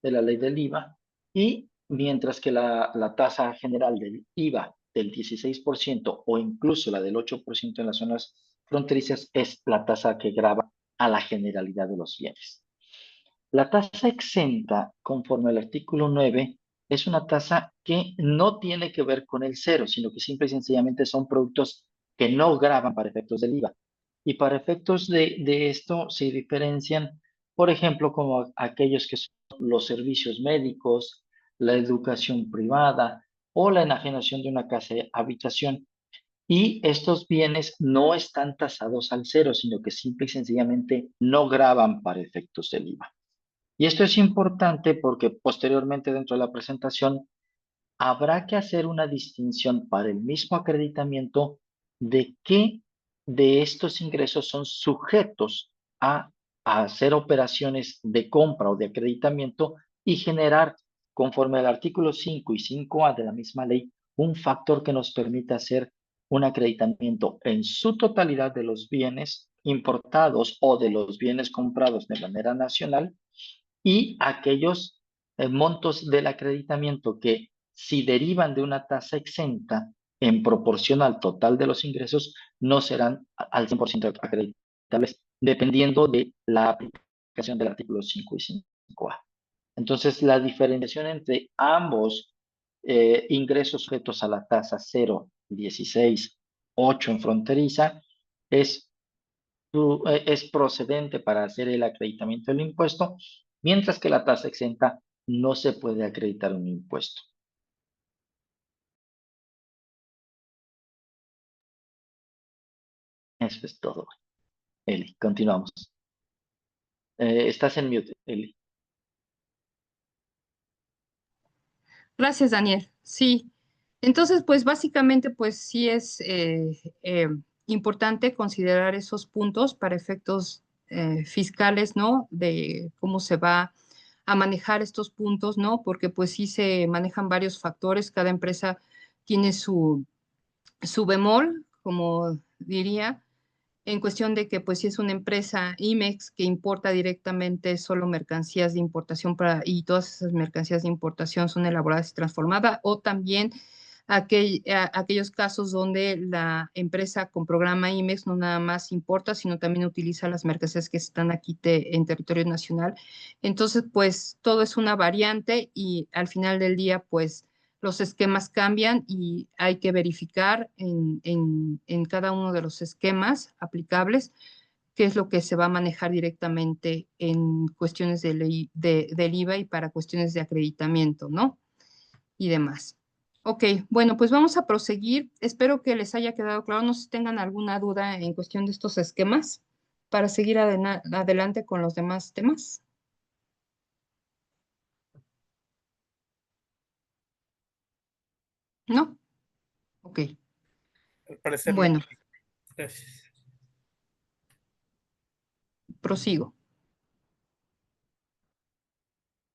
de la ley del IVA y mientras que la tasa general del IVA del 16% o incluso la del 8% en las zonas fronterizas es la tasa que grava a la generalidad de los bienes. La tasa exenta, conforme al artículo 9, es una tasa que no tiene que ver con el cero, sino que simple y sencillamente son productos que no gravan para efectos del IVA. Y para efectos de esto se diferencian, por ejemplo, como aquellos que son los servicios médicos, la educación privada o la enajenación de una casa de habitación. Y estos bienes no están tasados al cero, sino que simple y sencillamente no gravan para efectos del IVA. Y esto es importante porque posteriormente dentro de la presentación habrá que hacer una distinción para el mismo acreditamiento de qué de estos ingresos son sujetos a hacer operaciones de compra o de acreditamiento y generar, conforme al artículo 5 y 5A de la misma ley, un factor que nos permita hacer un acreditamiento en su totalidad de los bienes importados o de los bienes comprados de manera nacional y aquellos montos del acreditamiento que si derivan de una tasa exenta en proporción al total de los ingresos, no serán al 100% acreditables, dependiendo de la aplicación del artículo 5 y 5A. Entonces, la diferenciación entre ambos ingresos sujetos a la tasa 0, 16, 8 en fronteriza es procedente para hacer el acreditamiento del impuesto, mientras que la tasa exenta no se puede acreditar un impuesto. Eso es todo. Eli, continuamos. Estás en mute, Eli. Gracias, Daniel. Sí. Entonces, pues básicamente, pues sí es importante considerar esos puntos para efectos fiscales, ¿no? De cómo se va a manejar estos puntos, ¿no? Porque pues sí se manejan varios factores, cada empresa tiene su bemol, como diría, en cuestión de que pues si es una empresa IMEX que importa directamente solo mercancías de importación y todas esas mercancías de importación son elaboradas y transformadas, o también aquellos casos donde la empresa con programa IMEX no nada más importa, sino también utiliza las mercancías que están aquí en territorio nacional. Entonces, pues todo es una variante y al final del día, pues los esquemas cambian y hay que verificar en cada uno de los esquemas aplicables qué es lo que se va a manejar directamente en cuestiones del IVA y para cuestiones de acreditamiento, ¿no? Y demás. Ok, bueno, pues vamos a proseguir. Espero que les haya quedado claro. No sé si tengan alguna duda en cuestión de estos esquemas para seguir adelante con los demás temas. ¿No? Ok. Al parecer no. Bueno, Gracias. prosigo.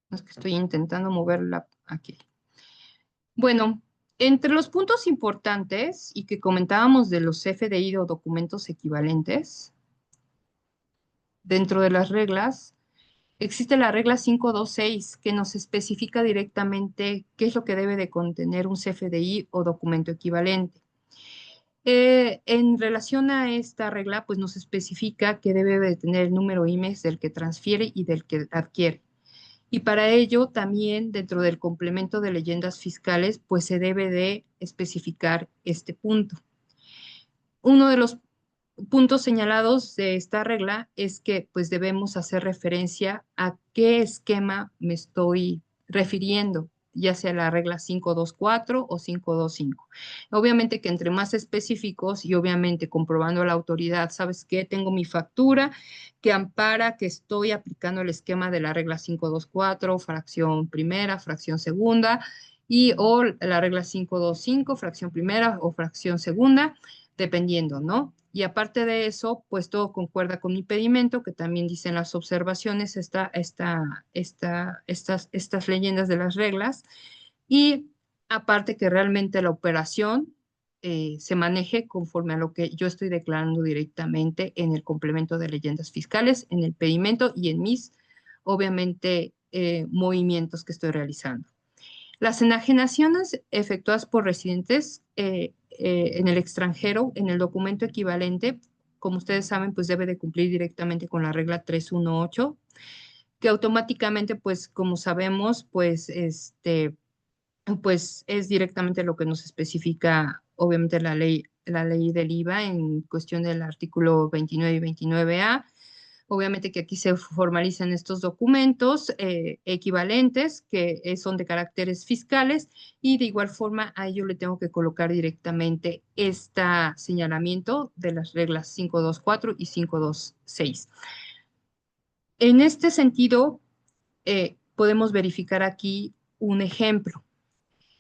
Es que estoy intentando moverla aquí. Bueno, entre los puntos importantes y que comentábamos de los FDI o documentos equivalentes, dentro de las reglas, existe la regla 526 que nos especifica directamente qué es lo que debe de contener un CFDI o documento equivalente. En relación a esta regla, pues nos especifica que debe de tener el número IMEX del que transfiere y del que adquiere. Y para ello también dentro del complemento de leyendas fiscales, pues se debe de especificar este punto. Uno de los puntos señalados de esta regla es que pues debemos hacer referencia a qué esquema me estoy refiriendo, ya sea la regla 524 o 525. Obviamente que entre más específicos y obviamente comprobando a la autoridad, ¿sabes qué? Tengo mi factura que ampara que estoy aplicando el esquema de la regla 524, fracción primera, fracción segunda, y o la regla 525, fracción primera o fracción segunda, dependiendo, ¿no? Y aparte de eso, pues todo concuerda con mi pedimento, que también dicen las observaciones, estas leyendas de las reglas. Y aparte que realmente la operación se maneje conforme a lo que yo estoy declarando directamente en el complemento de leyendas fiscales, en el pedimento y en mis, obviamente, movimientos que estoy realizando. Las enajenaciones efectuadas por residentes en el extranjero, en el documento equivalente, como ustedes saben, pues debe de cumplir directamente con la regla 318, que automáticamente, pues como sabemos, pues es directamente lo que nos especifica, obviamente, la ley del IVA en cuestión del artículo 29 y 29A. Obviamente que aquí se formalizan estos documentos equivalentes que son de caracteres fiscales y de igual forma a ello le tengo que colocar directamente este señalamiento de las reglas 524 y 526. En este sentido, podemos verificar aquí un ejemplo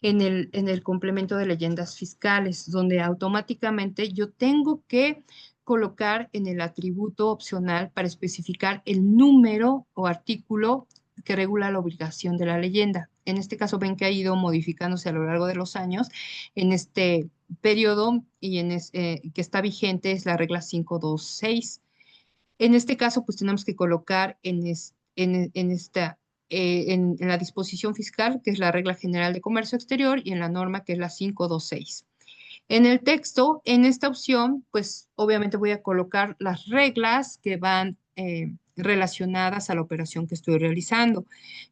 en el complemento de leyendas fiscales, donde automáticamente yo tengo que colocar en el atributo opcional para especificar el número o artículo que regula la obligación de la leyenda. En este caso ven que ha ido modificándose a lo largo de los años. En este periodo y que está vigente es la regla 526. En este caso, pues tenemos que colocar en la disposición fiscal, que es la regla general de comercio exterior, y en la norma, que es la 526. En el texto, en esta opción, pues obviamente voy a colocar las reglas que van relacionadas a la operación que estoy realizando,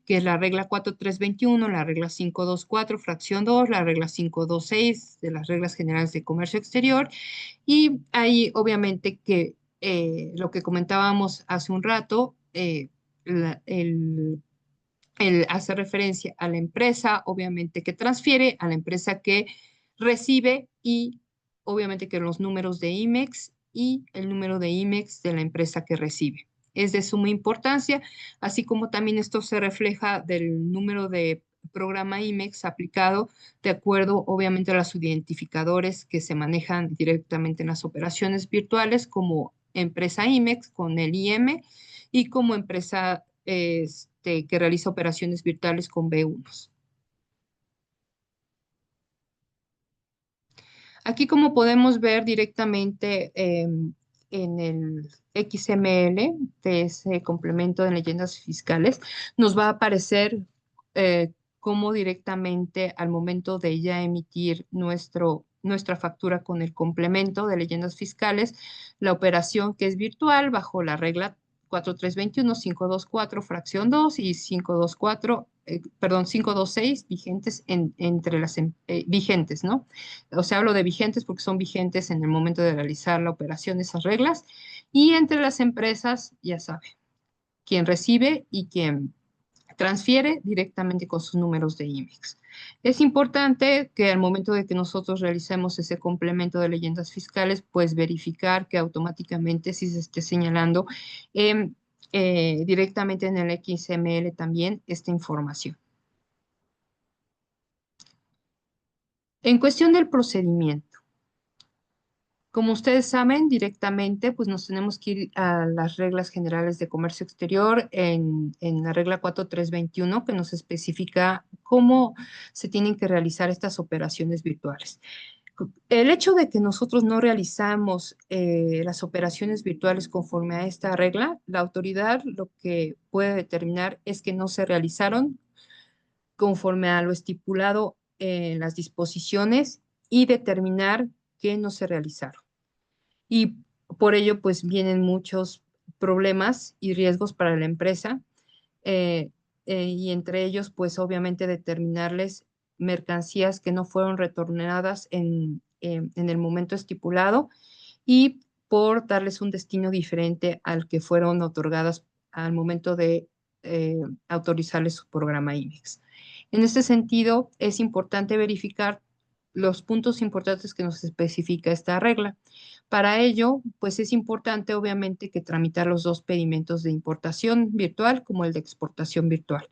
que es la regla 4321, la regla 524, fracción 2, la regla 526 de las reglas generales de comercio exterior, y ahí obviamente que lo que comentábamos hace un rato, el hacer referencia a la empresa, obviamente que transfiere, a la empresa que recibe y obviamente que los números de IMEX y el número de IMEX de la empresa que recibe. Es de suma importancia, así como también esto se refleja del número de programa IMEX aplicado de acuerdo, obviamente, a los identificadores que se manejan directamente en las operaciones virtuales como empresa IMEX con el IM y como empresa que realiza operaciones virtuales con B1. Aquí, como podemos ver directamente en el XML de ese complemento de leyendas fiscales, nos va a aparecer cómo directamente al momento de ya emitir nuestra factura con el complemento de leyendas fiscales, la operación que es virtual bajo la regla 4321, 524, fracción 2 y 526 vigentes entre las vigentes, ¿no? O sea, hablo de vigentes porque son vigentes en el momento de realizar la operación, esas reglas. Y entre las empresas, ya sabe, quien recibe y quien transfiere directamente con sus números de IMEX. Es importante que al momento de que nosotros realicemos ese complemento de leyendas fiscales, pues verificar que automáticamente sí se esté señalando directamente en el XML también esta información. En cuestión del procedimiento, como ustedes saben, directamente, pues nos tenemos que ir a las reglas generales de comercio exterior en la regla 4321, que nos especifica cómo se tienen que realizar estas operaciones virtuales. El hecho de que nosotros no realizamos las operaciones virtuales conforme a esta regla, la autoridad lo que puede determinar es que no se realizaron conforme a lo estipulado en las disposiciones y determinar que no se realizaron. Y por ello, pues vienen muchos problemas y riesgos para la empresa y entre ellos, pues obviamente determinarles mercancías que no fueron retornadas en el momento estipulado y por darles un destino diferente al que fueron otorgadas al momento de autorizarles su programa IMEX. En este sentido, es importante verificar los puntos importantes que nos especifica esta regla. Para ello, pues es importante obviamente que tramitar los dos pedimentos de importación virtual como el de exportación virtual.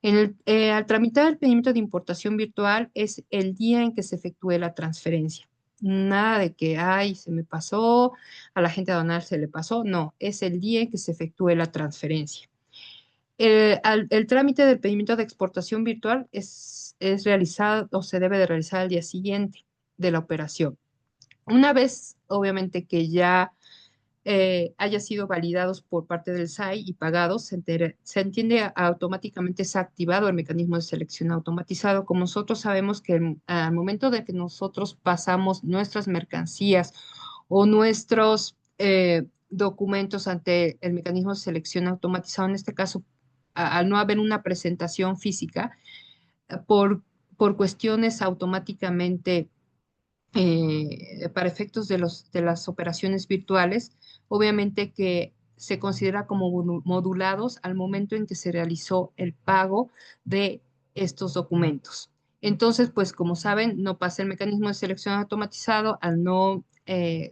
Al tramitar el pedimento de importación virtual es el día en que se efectúe la transferencia. Nada de que, ay, se me pasó, a la gente aduanal se le pasó. No, es el día en que se efectúe la transferencia. El trámite del pedimento de exportación virtual es realizado o se debe de realizar al día siguiente de la operación. Una vez, obviamente, que ya haya sido validados por parte del SAI y pagados, se entiende automáticamente se ha activado el mecanismo de selección automatizado. Como nosotros sabemos que al momento de que nosotros pasamos nuestras mercancías o nuestros documentos ante el mecanismo de selección automatizado, en este caso, al no haber una presentación física, por, por cuestiones automáticamente para efectos de las operaciones virtuales, obviamente que se considera como modulados al momento en que se realizó el pago de estos documentos. Entonces, pues como saben, no pasa el mecanismo de selección automatizado al no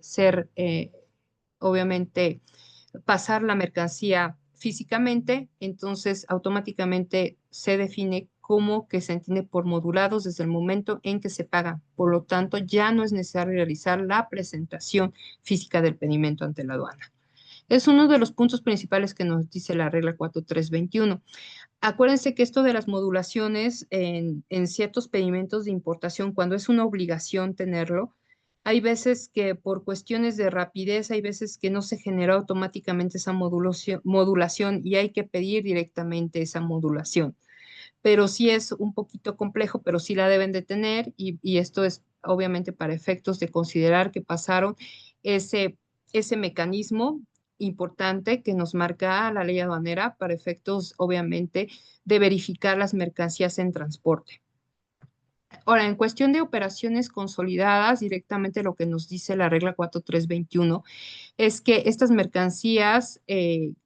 ser, obviamente, pasar la mercancía físicamente, entonces automáticamente se define como que se entiende por modulados desde el momento en que se paga. Por lo tanto, ya no es necesario realizar la presentación física del pedimento ante la aduana. Es uno de los puntos principales que nos dice la regla 4321. Acuérdense que esto de las modulaciones en ciertos pedimentos de importación, cuando es una obligación tenerlo, hay veces que por cuestiones de rapidez, hay veces que no se genera automáticamente esa modulación y hay que pedir directamente esa modulación. Pero sí es un poquito complejo, pero sí la deben de tener y esto es obviamente para efectos de considerar que pasaron ese mecanismo importante que nos marca la ley aduanera para efectos obviamente de verificar las mercancías en transporte. Ahora, en cuestión de operaciones consolidadas, directamente lo que nos dice la regla 4321 es que estas mercancías,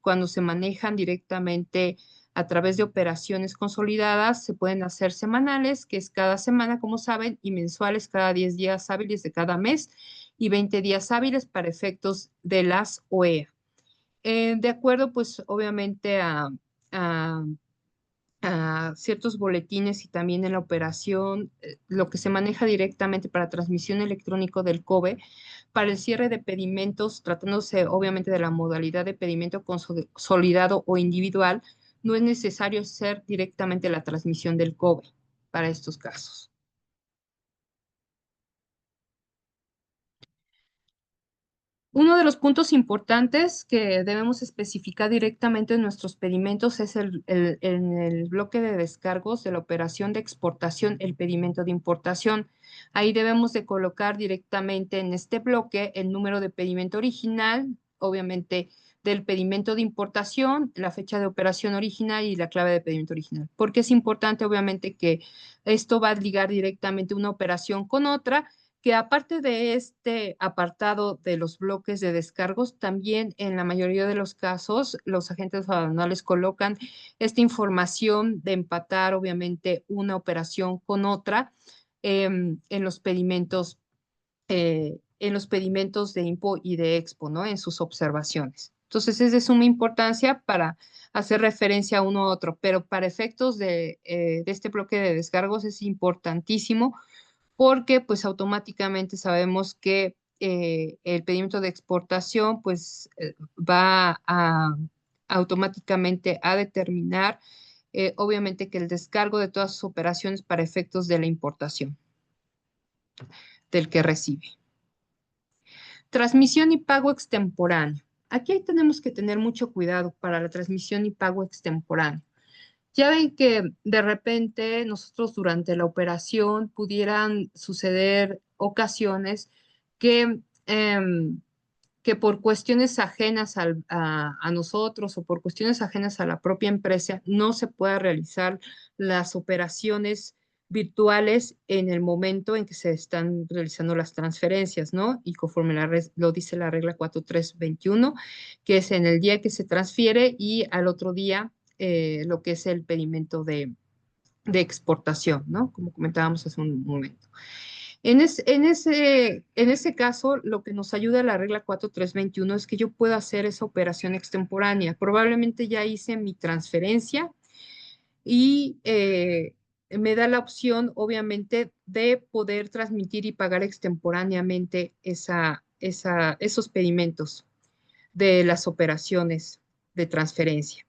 cuando se manejan directamente a través de operaciones consolidadas, se pueden hacer semanales, que es cada semana, como saben, y mensuales cada 10 días hábiles de cada mes y 20 días hábiles para efectos de las OEA. De acuerdo, pues, obviamente a ciertos boletines y también en la operación, lo que se maneja directamente para transmisión electrónico del COBE, para el cierre de pedimentos, tratándose obviamente de la modalidad de pedimento consolidado o individual, no es necesario hacer directamente la transmisión del COBE para estos casos. Uno de los puntos importantes que debemos especificar directamente en nuestros pedimentos es en el bloque de descargos de la operación de exportación, el pedimento de importación. Ahí debemos de colocar directamente en este bloque el número de pedimento original, obviamente del pedimento de importación, la fecha de operación original y la clave de pedimento original. Porque es importante, obviamente, que esto va a ligar directamente una operación con otra, que aparte de este apartado de los bloques de descargos, también en la mayoría de los casos los agentes aduanales colocan esta información de empatar obviamente una operación con otra en los pedimentos de IMPO y de EXPO, ¿no? En sus observaciones. Entonces es de suma importancia para hacer referencia a uno a otro, pero para efectos de este bloque de descargos es importantísimo porque pues automáticamente sabemos que el pedimento de exportación pues va automáticamente a determinar obviamente que el descargo de todas sus operaciones para efectos de la importación del que recibe. Transmisión y pago extemporáneo. Aquí tenemos que tener mucho cuidado para la transmisión y pago extemporáneo. Ya ven que de repente nosotros durante la operación pudieran suceder ocasiones que, que por cuestiones ajenas a nosotros o por cuestiones ajenas a la propia empresa no se pueda realizar las operaciones virtuales en el momento en que se están realizando las transferencias, ¿no? Y conforme lo dice la regla 4321, que es en el día que se transfiere y al otro día lo que es el pedimento de exportación, ¿no? Como comentábamos hace un momento. En ese caso, lo que nos ayuda a la regla 4321 es que yo pueda hacer esa operación extemporánea. Probablemente ya hice mi transferencia y me da la opción, obviamente, de poder transmitir y pagar extemporáneamente esos pedimentos de las operaciones de transferencia.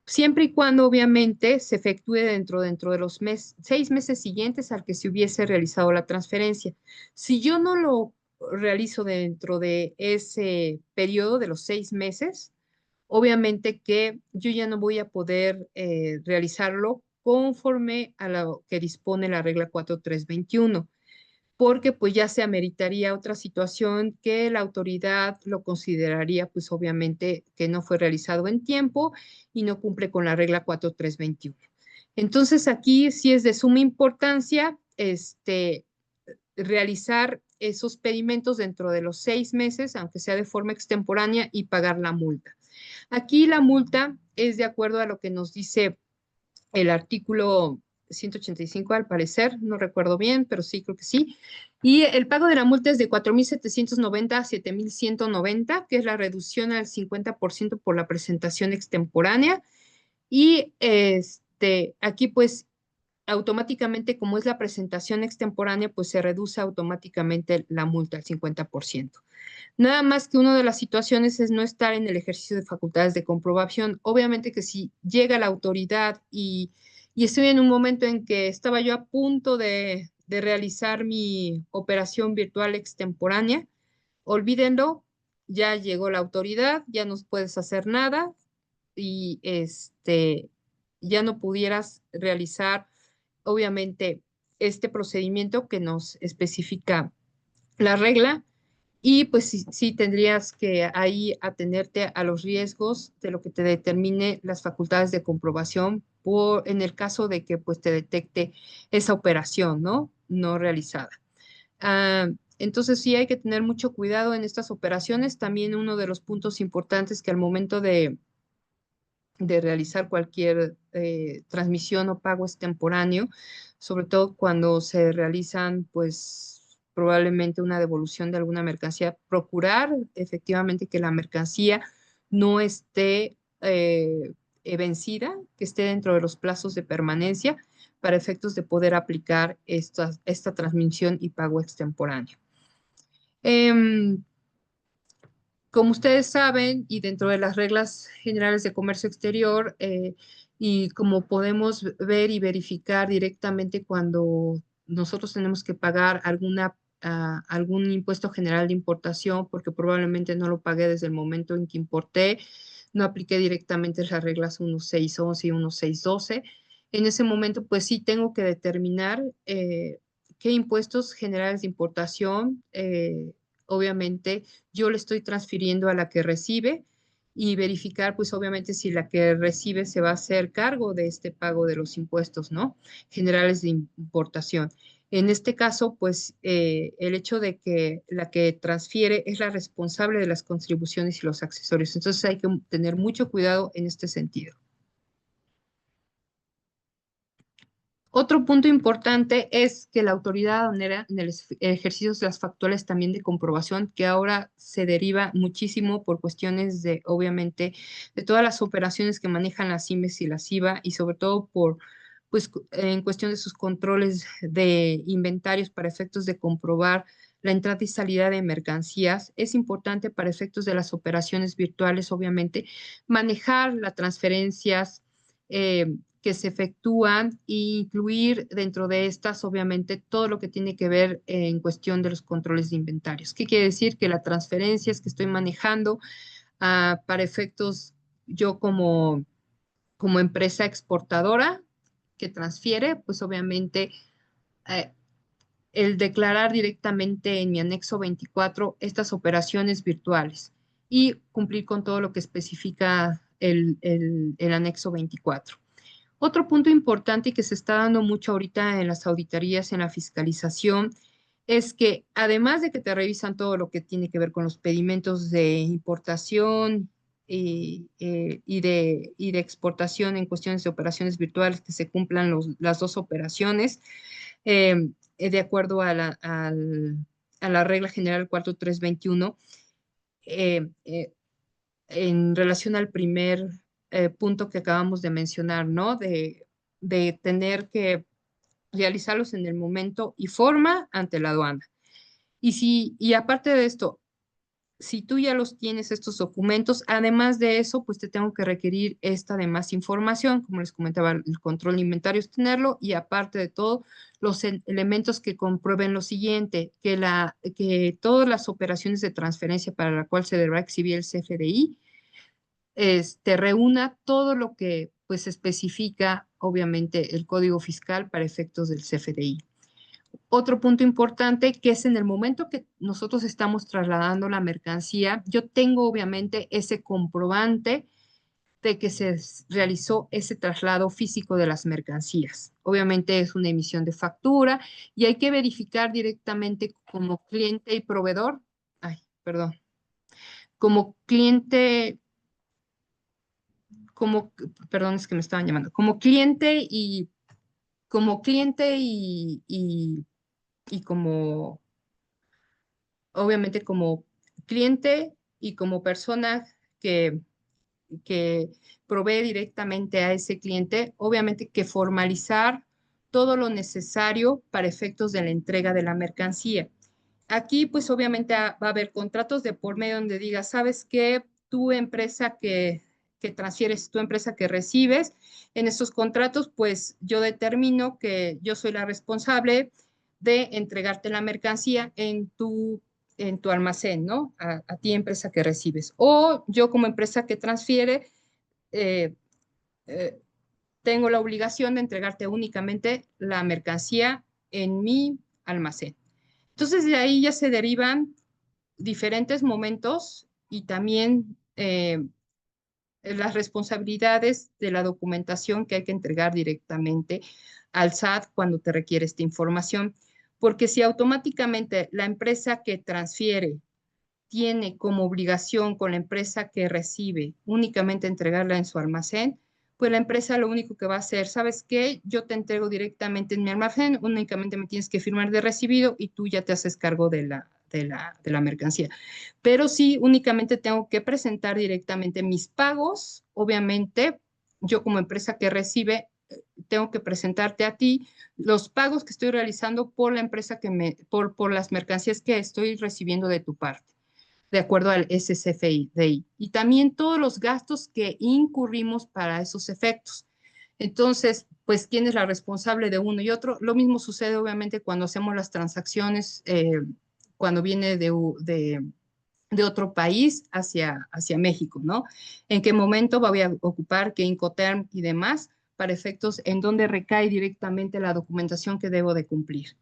Siempre y cuando obviamente se efectúe dentro de los 6 meses siguientes al que se hubiese realizado la transferencia. Si yo no lo realizo dentro de ese periodo de los 6 meses, obviamente que yo ya no voy a poder realizarlo conforme a lo que dispone la regla 4321, porque pues ya se ameritaría otra situación que la autoridad lo consideraría pues obviamente que no fue realizado en tiempo y no cumple con la regla 4321. Entonces aquí sí es de suma importancia realizar esos pedimentos dentro de los 6 meses, aunque sea de forma extemporánea, y pagar la multa. Aquí la multa es de acuerdo a lo que nos dice el artículo 185, al parecer, no recuerdo bien, pero sí, creo que sí. Y el pago de la multa es de 4,790 a 7,190, que es la reducción al 50% por la presentación extemporánea. Y aquí pues automáticamente, como es la presentación extemporánea, pues se reduce automáticamente la multa al 50%. Nada más que una de las situaciones es no estar en el ejercicio de facultades de comprobación. Obviamente que si llega la autoridad y estoy en un momento en que estaba yo a punto de realizar mi operación virtual extemporánea, olvídenlo, ya llegó la autoridad, ya no puedes hacer nada y ya no pudieras realizar, obviamente, este procedimiento que nos especifica la regla. Y pues sí, sí tendrías que ahí atenerte a los riesgos de lo que te determine las facultades de comprobación en el caso de que pues te detecte esa operación, ¿no? No realizada. Ah, entonces sí hay que tener mucho cuidado en estas operaciones. También uno de los puntos importantes que al momento de realizar cualquier transmisión o pago extemporáneo, sobre todo cuando se realizan, pues probablemente una devolución de alguna mercancía, procurar efectivamente que la mercancía no esté vencida, que esté dentro de los plazos de permanencia para efectos de poder aplicar esta transmisión y pago extemporáneo. Como ustedes saben, y dentro de las reglas generales de comercio exterior, y como podemos ver y verificar directamente cuando nosotros tenemos que pagar algún impuesto general de importación, porque probablemente no lo pagué desde el momento en que importé, no apliqué directamente las reglas 1611 y 1612. En ese momento, pues sí tengo que determinar qué impuestos generales de importación, obviamente, yo le estoy transfiriendo a la que recibe y verificar, pues obviamente, si la que recibe se va a hacer cargo de este pago de los impuestos, ¿no? Generales de importación. En este caso, pues el hecho de que la que transfiere es la responsable de las contribuciones y los accesorios. Entonces hay que tener mucho cuidado en este sentido. Otro punto importante es que la autoridad aduanera en el ejercicio de las factuales también de comprobación, que ahora se deriva muchísimo por cuestiones de, obviamente, de todas las operaciones que manejan las IMES y las IVA y sobre todo por, pues, en cuestión de sus controles de inventarios para efectos de comprobar la entrada y salida de mercancías. Es importante para efectos de las operaciones virtuales, obviamente, manejar las transferencias, que se efectúan e incluir dentro de estas, obviamente, todo lo que tiene que ver en cuestión de los controles de inventarios. ¿Qué quiere decir? Que las transferencias que estoy manejando para efectos, yo como empresa exportadora que transfiere, pues obviamente eh, el declarar directamente en mi anexo 24 estas operaciones virtuales y cumplir con todo lo que especifica el anexo 24. Otro punto importante y que se está dando mucho ahorita en las auditorías, en la fiscalización, es que además de que te revisan todo lo que tiene que ver con los pedimentos de importación y de exportación en cuestiones de operaciones virtuales, que se cumplan las dos operaciones, de acuerdo a la regla general 4321, en relación al primer punto que acabamos de mencionar, ¿no? De tener que realizarlos en el momento y forma ante la aduana. Y aparte de esto, si tú ya los tienes, estos documentos, además de eso, pues te tengo que requerir esta de más información, como les comentaba, el control de inventarios tenerlo, y aparte de todo, los elementos que comprueben lo siguiente, que todas las operaciones de transferencia para la cual se deberá exhibir el CFDI, reúna todo lo que pues especifica, obviamente, el Código Fiscal para efectos del CFDI. Otro punto importante que es en el momento que nosotros estamos trasladando la mercancía, yo tengo obviamente ese comprobante de que se realizó ese traslado físico de las mercancías. Obviamente es una emisión de factura y hay que verificar directamente como cliente y proveedor, ay, perdón, como cliente, como, perdón, es que me estaban llamando, como cliente y como obviamente como cliente y como persona que, que provee directamente a ese cliente, obviamente que formalizar todo lo necesario para efectos de la entrega de la mercancía. Aquí, pues obviamente va a haber contratos de por medio donde diga, sabes que tu empresa que transfieres, tu empresa que recibes, en estos contratos, pues yo determino que yo soy la responsable de entregarte la mercancía en tu almacén, ¿no? A ti, empresa que recibes. O yo como empresa que transfiere, eh, eh, tengo la obligación de entregarte únicamente la mercancía en mi almacén. Entonces, de ahí ya se derivan diferentes momentos y también las responsabilidades de la documentación que hay que entregar directamente al SAT cuando te requiere esta información. Porque si automáticamente la empresa que transfiere tiene como obligación con la empresa que recibe únicamente entregarla en su almacén, pues la empresa lo único que va a hacer, ¿sabes qué? Yo te entrego directamente en mi almacén, únicamente me tienes que firmar de recibido y tú ya te haces cargo de la mercancía. Pero sí, únicamente tengo que presentar directamente mis pagos, obviamente, yo como empresa que recibe, tengo que presentarte a ti los pagos que estoy realizando por la empresa por las mercancías que estoy recibiendo de tu parte de acuerdo al SCFDI, y también todos los gastos que incurrimos para esos efectos. Entonces, pues, ¿quién es la responsable de uno y otro? Lo mismo sucede, obviamente, cuando hacemos las transacciones, cuando viene de otro país hacia México, ¿no? ¿En qué momento voy a ocupar qué Incoterm y demás para efectos en donde recae directamente la documentación que debo de cumplir?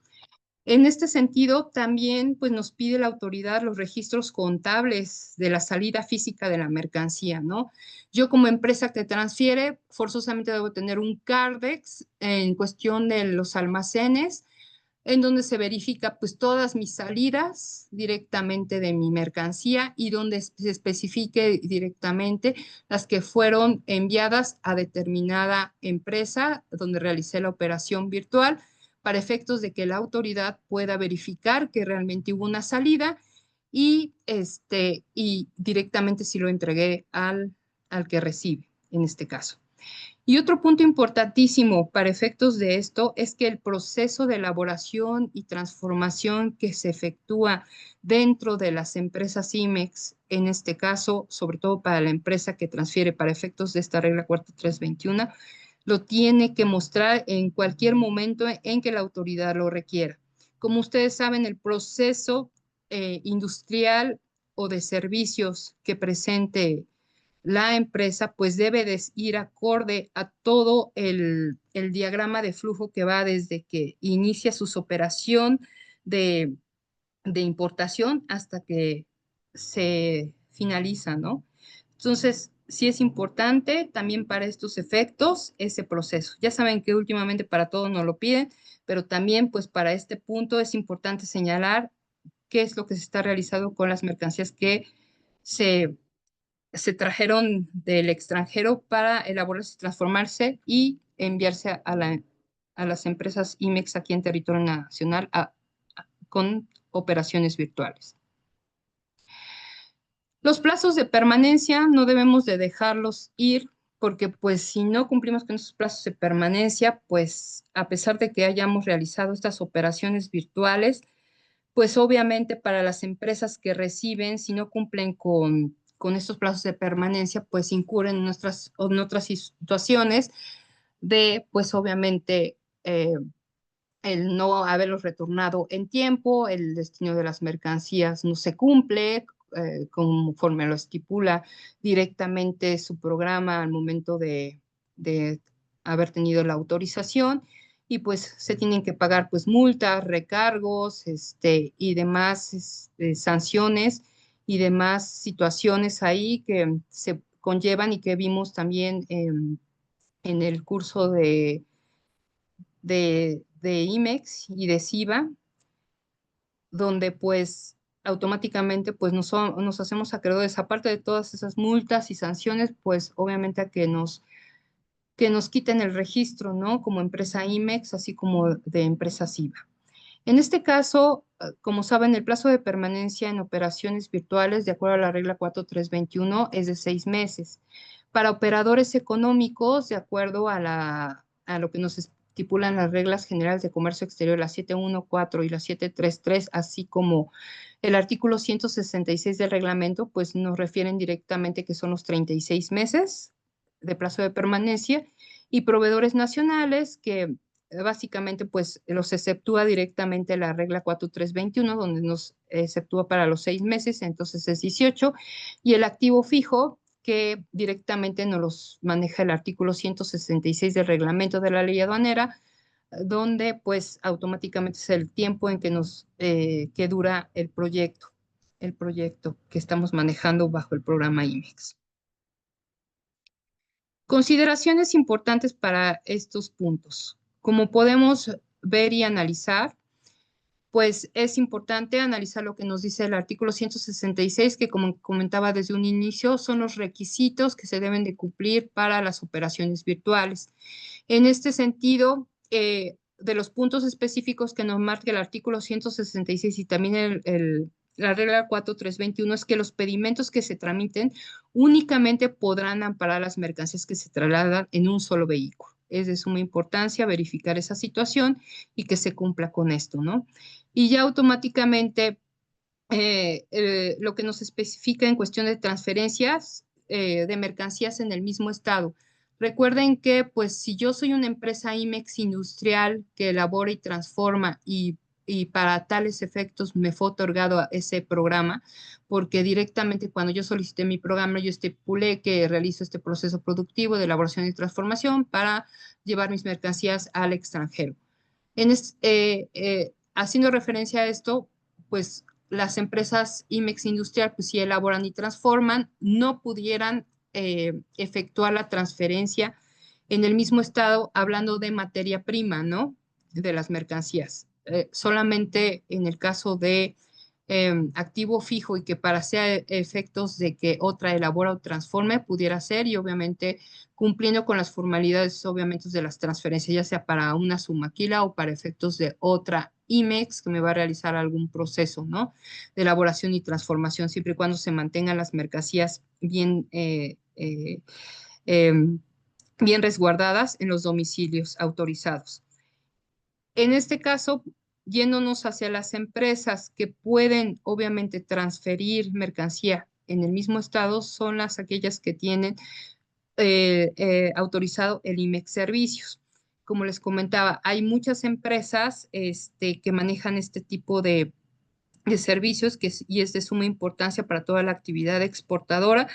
En este sentido, también pues, nos pide la autoridad los registros contables de la salida física de la mercancía, ¿no? Yo como empresa que transfiere, forzosamente debo tener un CARDEX en cuestión de los almacenes, en donde se verifica pues todas mis salidas directamente de mi mercancía y donde se especifique directamente las que fueron enviadas a determinada empresa donde realicé la operación virtual para efectos de que la autoridad pueda verificar que realmente hubo una salida y directamente si lo entregué al que recibe, en este caso. Y otro punto importantísimo para efectos de esto es que el proceso de elaboración y transformación que se efectúa dentro de las empresas IMEX, en este caso, sobre todo para la empresa que transfiere para efectos de esta regla 4321, lo tiene que mostrar en cualquier momento en que la autoridad lo requiera. Como ustedes saben, el proceso industrial o de servicios que presente la empresa, pues debe de ir acorde a todo el diagrama de flujo que va desde que inicia su operación de, de importación hasta que se finaliza, ¿no? Entonces, sí es importante también para estos efectos ese proceso. Ya saben que últimamente para todo nos lo piden, pero también pues para este punto es importante señalar qué es lo que se está realizando con las mercancías que se trajeron del extranjero para elaborarse, transformarse y enviarse a las empresas IMEX aquí en territorio nacional con operaciones virtuales. Los plazos de permanencia no debemos de dejarlos ir porque pues si no cumplimos con esos plazos de permanencia, pues a pesar de que hayamos realizado estas operaciones virtuales, pues obviamente para las empresas que reciben, si no cumplen con estos plazos de permanencia, pues incurren en otras situaciones de, pues obviamente, el no haberlos retornado en tiempo, el destino de las mercancías no se cumple conforme lo estipula directamente su programa al momento de haber tenido la autorización, y pues se tienen que pagar pues multas, recargos, y demás sanciones y demás situaciones ahí que se conllevan y que vimos también en el curso de IMEX y de SIVA, donde pues automáticamente pues nos hacemos acreedores, aparte de todas esas multas y sanciones, pues obviamente a que nos quiten el registro, ¿no? Como empresa IMEX, así como de empresa SIVA. En este caso, como saben, el plazo de permanencia en operaciones virtuales, de acuerdo a la regla 4321, es de 6 meses. Para operadores económicos, de acuerdo a lo que nos estipulan las reglas generales de comercio exterior, la 714 y la 733, así como el artículo 166 del reglamento, pues nos refieren directamente que son los 36 meses de plazo de permanencia, y proveedores nacionales que básicamente pues los exceptúa directamente la regla 4321, donde nos exceptúa para los 6 meses, entonces es 18, y el activo fijo, que directamente nos los maneja el artículo 166 del reglamento de la ley aduanera, donde pues automáticamente es el tiempo en que dura el proyecto que estamos manejando bajo el programa IMEX. Consideraciones importantes para estos puntos. Como podemos ver y analizar, pues es importante analizar lo que nos dice el artículo 166, que como comentaba desde un inicio, son los requisitos que se deben de cumplir para las operaciones virtuales. En este sentido, de los puntos específicos que nos marca el artículo 166 y también la regla 4321, es que los pedimentos que se tramiten únicamente podrán amparar las mercancías que se trasladan en un solo vehículo. Es de suma importancia verificar esa situación y que se cumpla con esto, ¿no? Y ya automáticamente lo que nos especifica en cuestión de transferencias de mercancías en el mismo estado. Recuerden que, pues, si yo soy una empresa IMEX industrial que elabora y transforma y para tales efectos me fue otorgado ese programa, porque directamente cuando yo solicité mi programa, yo estipulé que realizo este proceso productivo de elaboración y transformación para llevar mis mercancías al extranjero. Haciendo referencia a esto, pues las empresas IMEX Industrial, pues si elaboran y transforman, no pudieran efectuar la transferencia en el mismo estado, hablando de materia prima, ¿no? De las mercancías. Solamente en el caso de activo fijo y que para hacer efectos de que otra elabora o transforme pudiera ser, y obviamente cumpliendo con las formalidades obviamente de las transferencias, ya sea para una sumaquila o para efectos de otra IMEX que me va a realizar algún proceso, ¿no? De elaboración y transformación, siempre y cuando se mantengan las mercancías bien resguardadas en los domicilios autorizados. En este caso, yéndonos hacia las empresas que pueden obviamente transferir mercancía en el mismo estado, son aquellas que tienen autorizado el IMEX Servicios. Como les comentaba, hay muchas empresas que manejan este tipo de servicios y es de suma importancia para toda la actividad exportadora,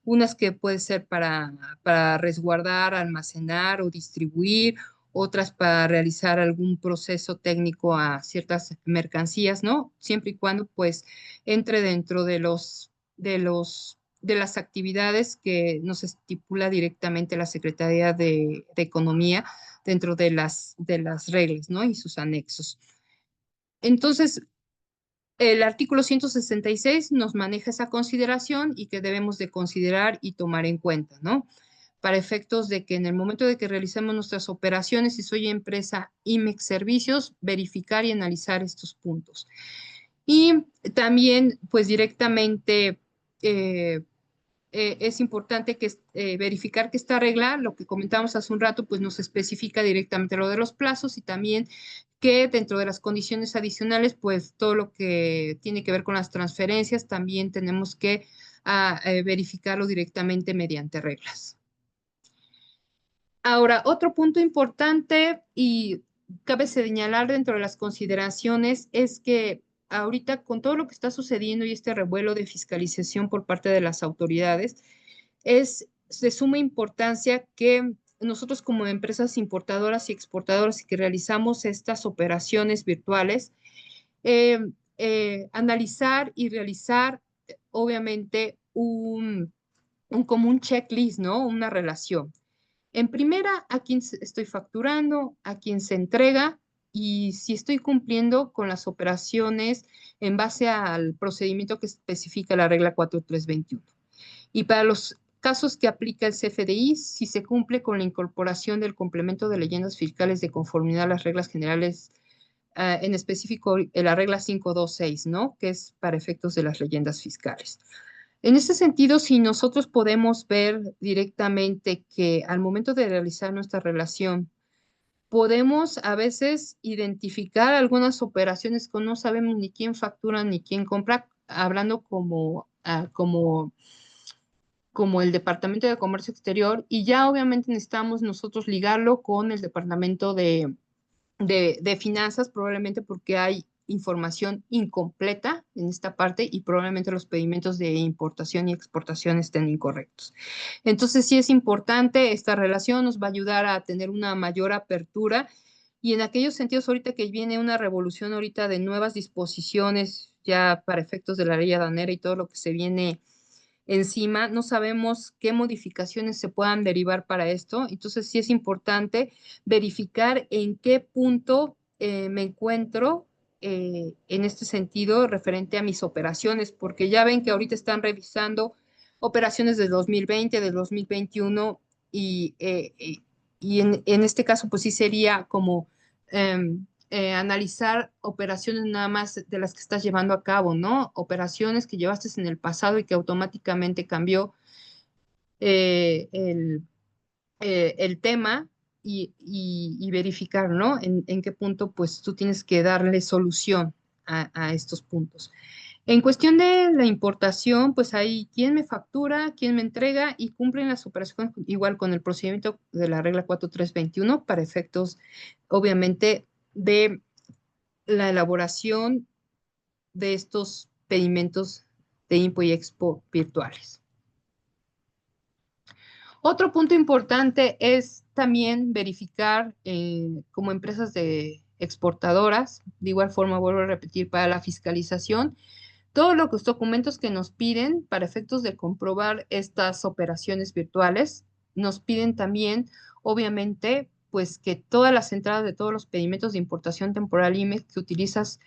unas que puede ser para resguardar, almacenar o distribuir, otras para realizar algún proceso técnico a ciertas mercancías, ¿no? Siempre y cuando pues entre dentro de las actividades que nos estipula directamente la Secretaría de Economía dentro de las reglas, ¿no? Y sus anexos. Entonces, el artículo 166 nos maneja esa consideración y que debemos de considerar y tomar en cuenta, ¿no? Para efectos de que en el momento de que realicemos nuestras operaciones, si soy empresa IMEX Servicios, verificar y analizar estos puntos. Y también, pues directamente es importante que verificar que esta regla, lo que comentamos hace un rato, pues nos especifica directamente lo de los plazos y también que dentro de las condiciones adicionales, pues todo lo que tiene que ver con las transferencias, también tenemos que verificarlo directamente mediante reglas. Ahora, otro punto importante y cabe señalar dentro de las consideraciones es que ahorita con todo lo que está sucediendo y este revuelo de fiscalización por parte de las autoridades, es de suma importancia que nosotros como empresas importadoras y exportadoras que realizamos estas operaciones virtuales, analizar y realizar obviamente como un checklist, ¿no? Una relación. En primera, a quién estoy facturando, a quién se entrega y si estoy cumpliendo con las operaciones en base al procedimiento que especifica la regla 4321. Y para los casos que aplica el CFDI, si se cumple con la incorporación del complemento de leyendas fiscales de conformidad a las reglas generales, en específico la regla 526, ¿no? Que es para efectos de las leyendas fiscales. En ese sentido, si nosotros podemos ver directamente que al momento de realizar nuestra relación, podemos a veces identificar algunas operaciones que no sabemos ni quién factura ni quién compra, hablando como el Departamento de Comercio Exterior, y ya obviamente necesitamos nosotros ligarlo con el Departamento de Finanzas, probablemente porque hay información incompleta en esta parte y probablemente los pedimientos de importación y exportación estén incorrectos. Entonces, sí es importante, esta relación nos va a ayudar a tener una mayor apertura y en aquellos sentidos ahorita que viene una revolución ahorita de nuevas disposiciones ya para efectos de la ley aduanera y todo lo que se viene encima, no sabemos qué modificaciones se puedan derivar para esto. Entonces, sí es importante verificar en qué punto me encuentro en este sentido referente a mis operaciones, porque ya ven que ahorita están revisando operaciones de 2020, de 2021 y en este caso, pues sí sería como analizar operaciones nada más de las que estás llevando a cabo, ¿no? Operaciones que llevaste en el pasado y que automáticamente cambió el tema y verificar, ¿no? En qué punto, pues tú tienes que darle solución a estos puntos. En cuestión de la importación, pues hay quién me factura, quién me entrega y cumplen las operaciones igual con el procedimiento de la regla 4321 para efectos, obviamente, de la elaboración de estos pedimentos de Impo y Expo virtuales. Otro punto importante es también verificar como empresas de exportadoras, de igual forma vuelvo a repetir, para la fiscalización, todos los documentos que nos piden para efectos de comprobar estas operaciones virtuales, nos piden también, obviamente, pues que todas las entradas de todos los pedimentos de importación temporal IMEX que utilizas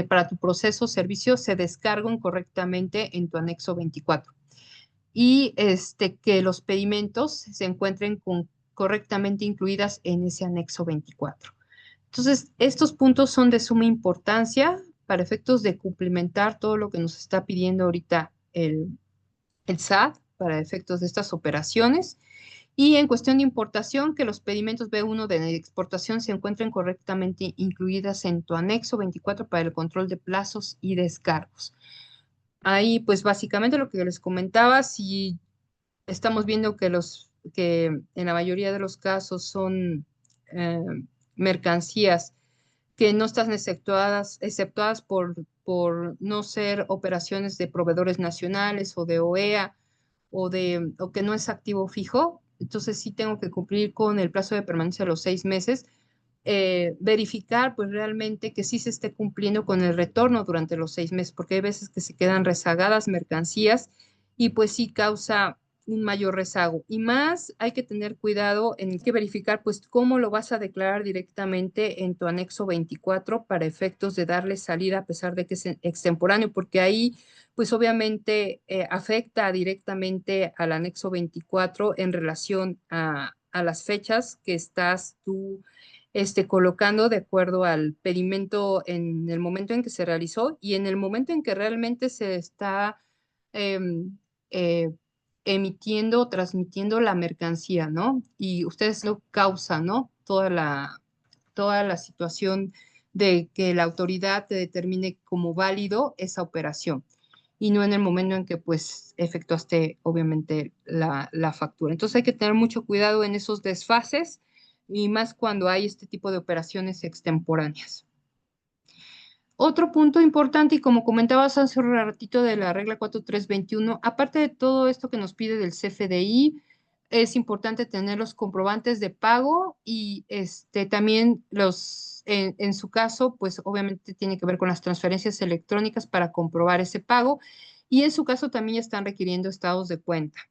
para tu proceso o servicio se descarguen correctamente en tu anexo 24 y que los pedimentos se encuentren correctamente incluidas en ese anexo 24. Entonces, estos puntos son de suma importancia para efectos de cumplimentar todo lo que nos está pidiendo ahorita el SAT para efectos de estas operaciones. Y en cuestión de importación, que los pedimentos B1 de exportación se encuentren correctamente incluidas en tu anexo 24 para el control de plazos y descargos. Ahí, pues básicamente lo que les comentaba, si estamos viendo que en la mayoría de los casos son mercancías que no están exceptuadas por no ser operaciones de proveedores nacionales o de OEA o que no es activo fijo, entonces sí tengo que cumplir con el plazo de permanencia de los 6 meses, verificar pues realmente que sí se esté cumpliendo con el retorno durante los 6 meses, porque hay veces que se quedan rezagadas mercancías y pues sí causa un mayor rezago. Y más hay que tener cuidado en que verificar pues cómo lo vas a declarar directamente en tu anexo 24 para efectos de darle salida a pesar de que es extemporáneo, porque ahí pues obviamente afecta directamente al anexo 24 en relación a las fechas que estás tú colocando de acuerdo al pedimento en el momento en que se realizó y en el momento en que realmente se está emitiendo o transmitiendo la mercancía, ¿no? Y ustedes lo causan, ¿no? Toda la situación de que la autoridad te determine como válido esa operación y no en el momento en que pues efectuaste obviamente la factura. Entonces hay que tener mucho cuidado en esos desfases y más cuando hay este tipo de operaciones extemporáneas. Otro punto importante, y como comentabas hace un ratito de la regla 4321, aparte de todo esto que nos pide del CFDI, es importante tener los comprobantes de pago y también en su caso, pues obviamente tiene que ver con las transferencias electrónicas para comprobar ese pago y en su caso también están requiriendo estados de cuenta.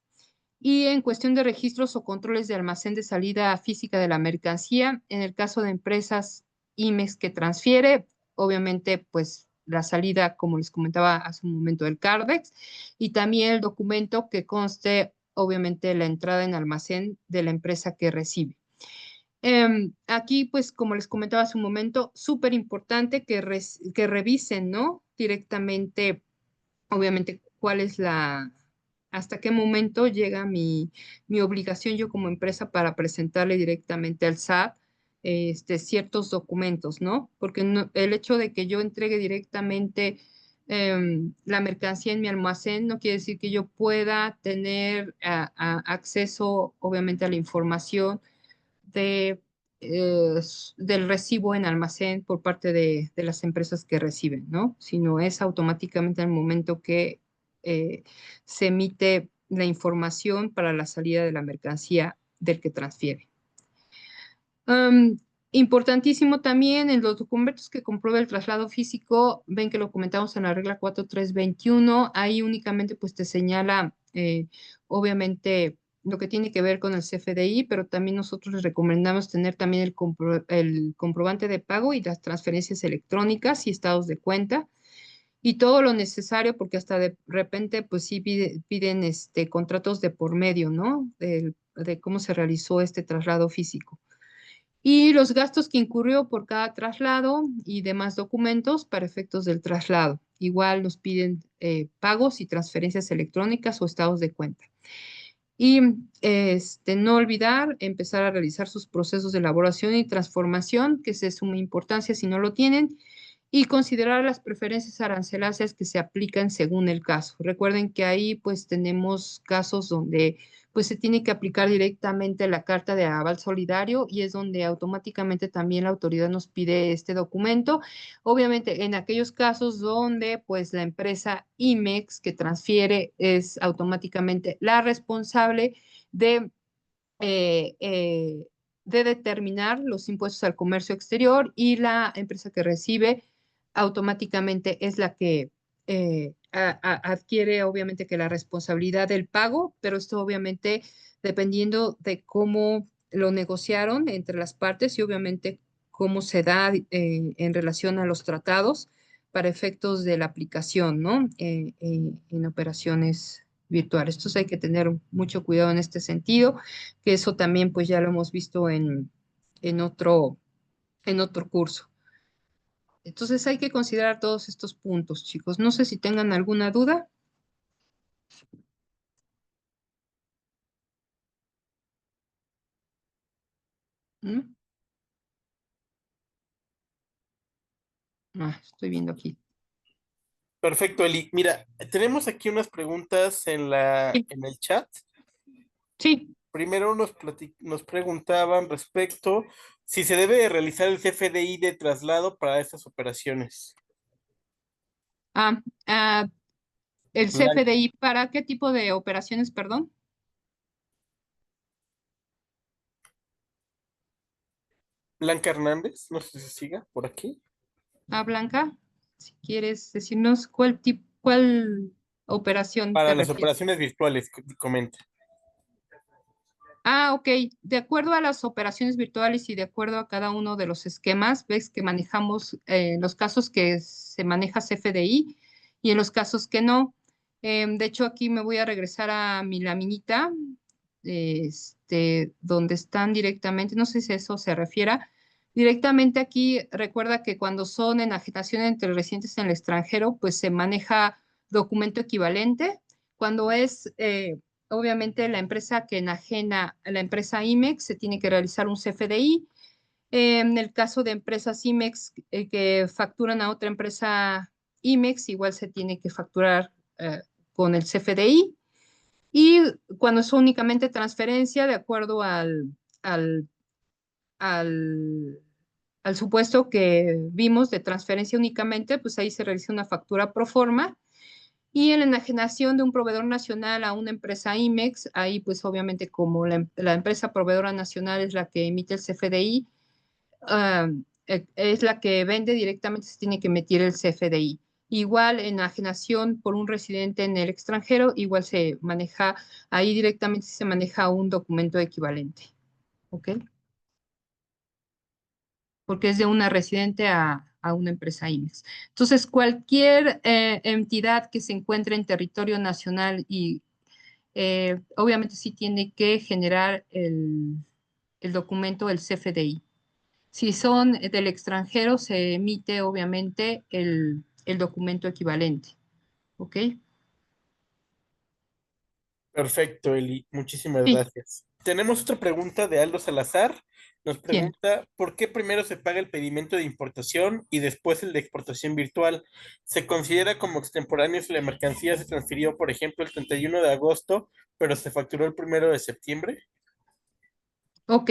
Y en cuestión de registros o controles de almacén de salida física de la mercancía, en el caso de empresas IMEX que transfiere, obviamente, pues la salida, como les comentaba hace un momento, del CARDEX, y también el documento que conste, obviamente, la entrada en almacén de la empresa que recibe. Aquí, pues, como les comentaba hace un momento, súper importante que revisen, ¿no? Directamente, obviamente, cuál es hasta qué momento llega mi obligación yo como empresa para presentarle directamente al SAT ciertos documentos, ¿no? Porque el hecho de que yo entregue directamente la mercancía en mi almacén no quiere decir que yo pueda tener acceso, obviamente, a la información de, del recibo en almacén por parte de las empresas que reciben, ¿no? Sino es automáticamente al momento que se emite la información para la salida de la mercancía del que transfiere. Importantísimo también en los documentos que comprueba el traslado físico, ven que lo comentamos en la regla 4321, ahí únicamente pues te señala obviamente lo que tiene que ver con el CFDI, pero también nosotros les recomendamos tener también el comprobante de pago y las transferencias electrónicas y estados de cuenta y todo lo necesario porque hasta de repente pues sí piden contratos de por medio, ¿no? De cómo se realizó este traslado físico y los gastos que incurrió por cada traslado y demás documentos para efectos del traslado. Igual nos piden pagos y transferencias electrónicas o estados de cuenta. Y no olvidar empezar a realizar sus procesos de elaboración y transformación, que es de suma importancia si no lo tienen, y considerar las preferencias arancelarias que se aplican según el caso. Recuerden que ahí pues tenemos casos donde pues se tiene que aplicar directamente la carta de aval solidario y es donde automáticamente también la autoridad nos pide este documento. Obviamente en aquellos casos donde pues la empresa IMEX que transfiere es automáticamente la responsable de eh, eh, de determinar los impuestos al comercio exterior y la empresa que recibe automáticamente es la que adquiere obviamente que la responsabilidad del pago, pero esto obviamente dependiendo de cómo lo negociaron entre las partes y obviamente cómo se da en relación a los tratados para efectos de la aplicación, ¿no? En operaciones virtuales. Entonces hay que tener mucho cuidado en este sentido, que eso también pues ya lo hemos visto en otro curso. Entonces hay que considerar todos estos puntos, chicos. No sé si tengan alguna duda. ¿Mm? Estoy viendo aquí. Perfecto, Eli. Mira, tenemos aquí unas preguntas en Sí, en el chat. sí. Primero nos preguntaban respecto si se debe de realizar el CFDI de traslado para estas operaciones. Ah, ah, el Blanca, CFDI, ¿para qué tipo de operaciones, perdón? Blanca Hernández, no sé si siga por aquí. Blanca, si quieres decirnos cuál operación te Para las refieres. operaciones virtuales, comenta. Ok. De acuerdo a las operaciones virtuales y de acuerdo a cada uno de los esquemas, ves que manejamos los casos que se maneja CFDI y en los casos que no. De hecho, aquí me voy a regresar a mi laminita, donde están directamente, no sé si a eso se refiera. Directamente aquí, recuerda que cuando son enajenación entre residentes en el extranjero, pues se maneja documento equivalente. Cuando es obviamente la empresa que enajena a la empresa IMEX se tiene que realizar un CFDI. En el caso de empresas IMEX que facturan a otra empresa IMEX, igual se tiene que facturar con el CFDI. Y cuando es únicamente transferencia, de acuerdo al, al, al supuesto que vimos de transferencia únicamente, pues ahí se realiza una factura pro forma. Y en la enajenación de un proveedor nacional a una empresa IMEX, ahí pues obviamente como la empresa proveedora nacional es la que emite el CFDI, ah, es la que vende directamente, se tiene que emitir el CFDI. Igual en enajenación por un residente en el extranjero, igual se maneja, ahí directamente se maneja un documento equivalente. ¿Ok? Porque es de una residente a una empresa IMEX. Entonces, cualquier entidad que se encuentre en territorio nacional y obviamente sí tiene que generar el documento, el CFDI. Si son del extranjero, se emite obviamente el documento equivalente. ¿Ok? Perfecto, Eli. Muchísimas Sí, gracias. Tenemos otra pregunta de Aldo Salazar. Nos bien. pregunta, ¿por qué primero se paga el pedimento de importación y después el de exportación virtual? ¿Se considera como extemporáneo si la mercancía se transfirió, por ejemplo, el 31 de agosto, pero se facturó el 1 de septiembre? Ok.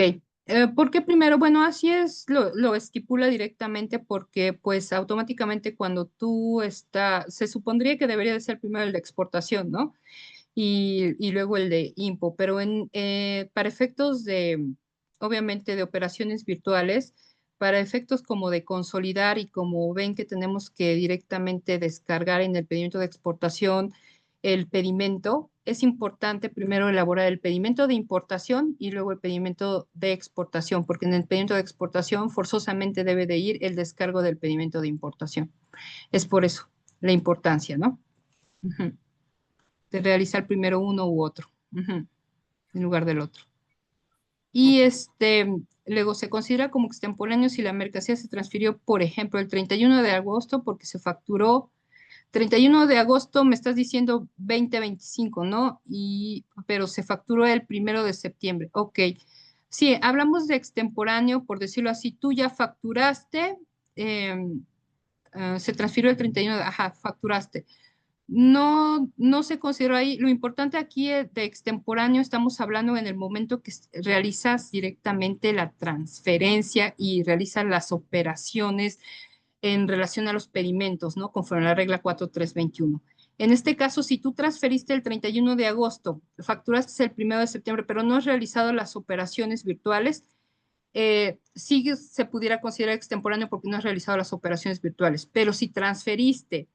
¿Por qué primero? Bueno, así es, lo estipula directamente porque pues automáticamente cuando tú se supondría que debería de ser primero el de exportación, ¿no? Y luego el de IMPO, pero para efectos obviamente, de operaciones virtuales, para efectos como de consolidar y como ven que tenemos que directamente descargar en el pedimento de exportación el pedimento, es importante primero elaborar el pedimento de importación y luego el pedimento de exportación, porque en el pedimento de exportación forzosamente debe de ir el descargo del pedimento de importación. Es por eso la importancia, ¿no? Ujú. De realizar primero uno u otro, ujú, en lugar del otro. Y luego se considera como extemporáneo si la mercancía se transfirió, por ejemplo, el 31 de agosto porque se facturó 31 de agosto, me estás diciendo 2025, ¿no? Pero se facturó el 1 de septiembre. Ok. Sí, hablamos de extemporáneo, por decirlo así. Tú ya facturaste, se transfirió el 31 ajá, facturaste. No, no se consideró ahí. Lo importante aquí de extemporáneo, estamos hablando en el momento que realizas directamente la transferencia y realizas las operaciones en relación a los pedimentos, ¿no? Conforme a la regla 4321. En este caso, si tú transferiste el 31 de agosto, facturaste el 1 de septiembre, pero no has realizado las operaciones virtuales, sí se pudiera considerar extemporáneo porque no has realizado las operaciones virtuales. Pero si transferiste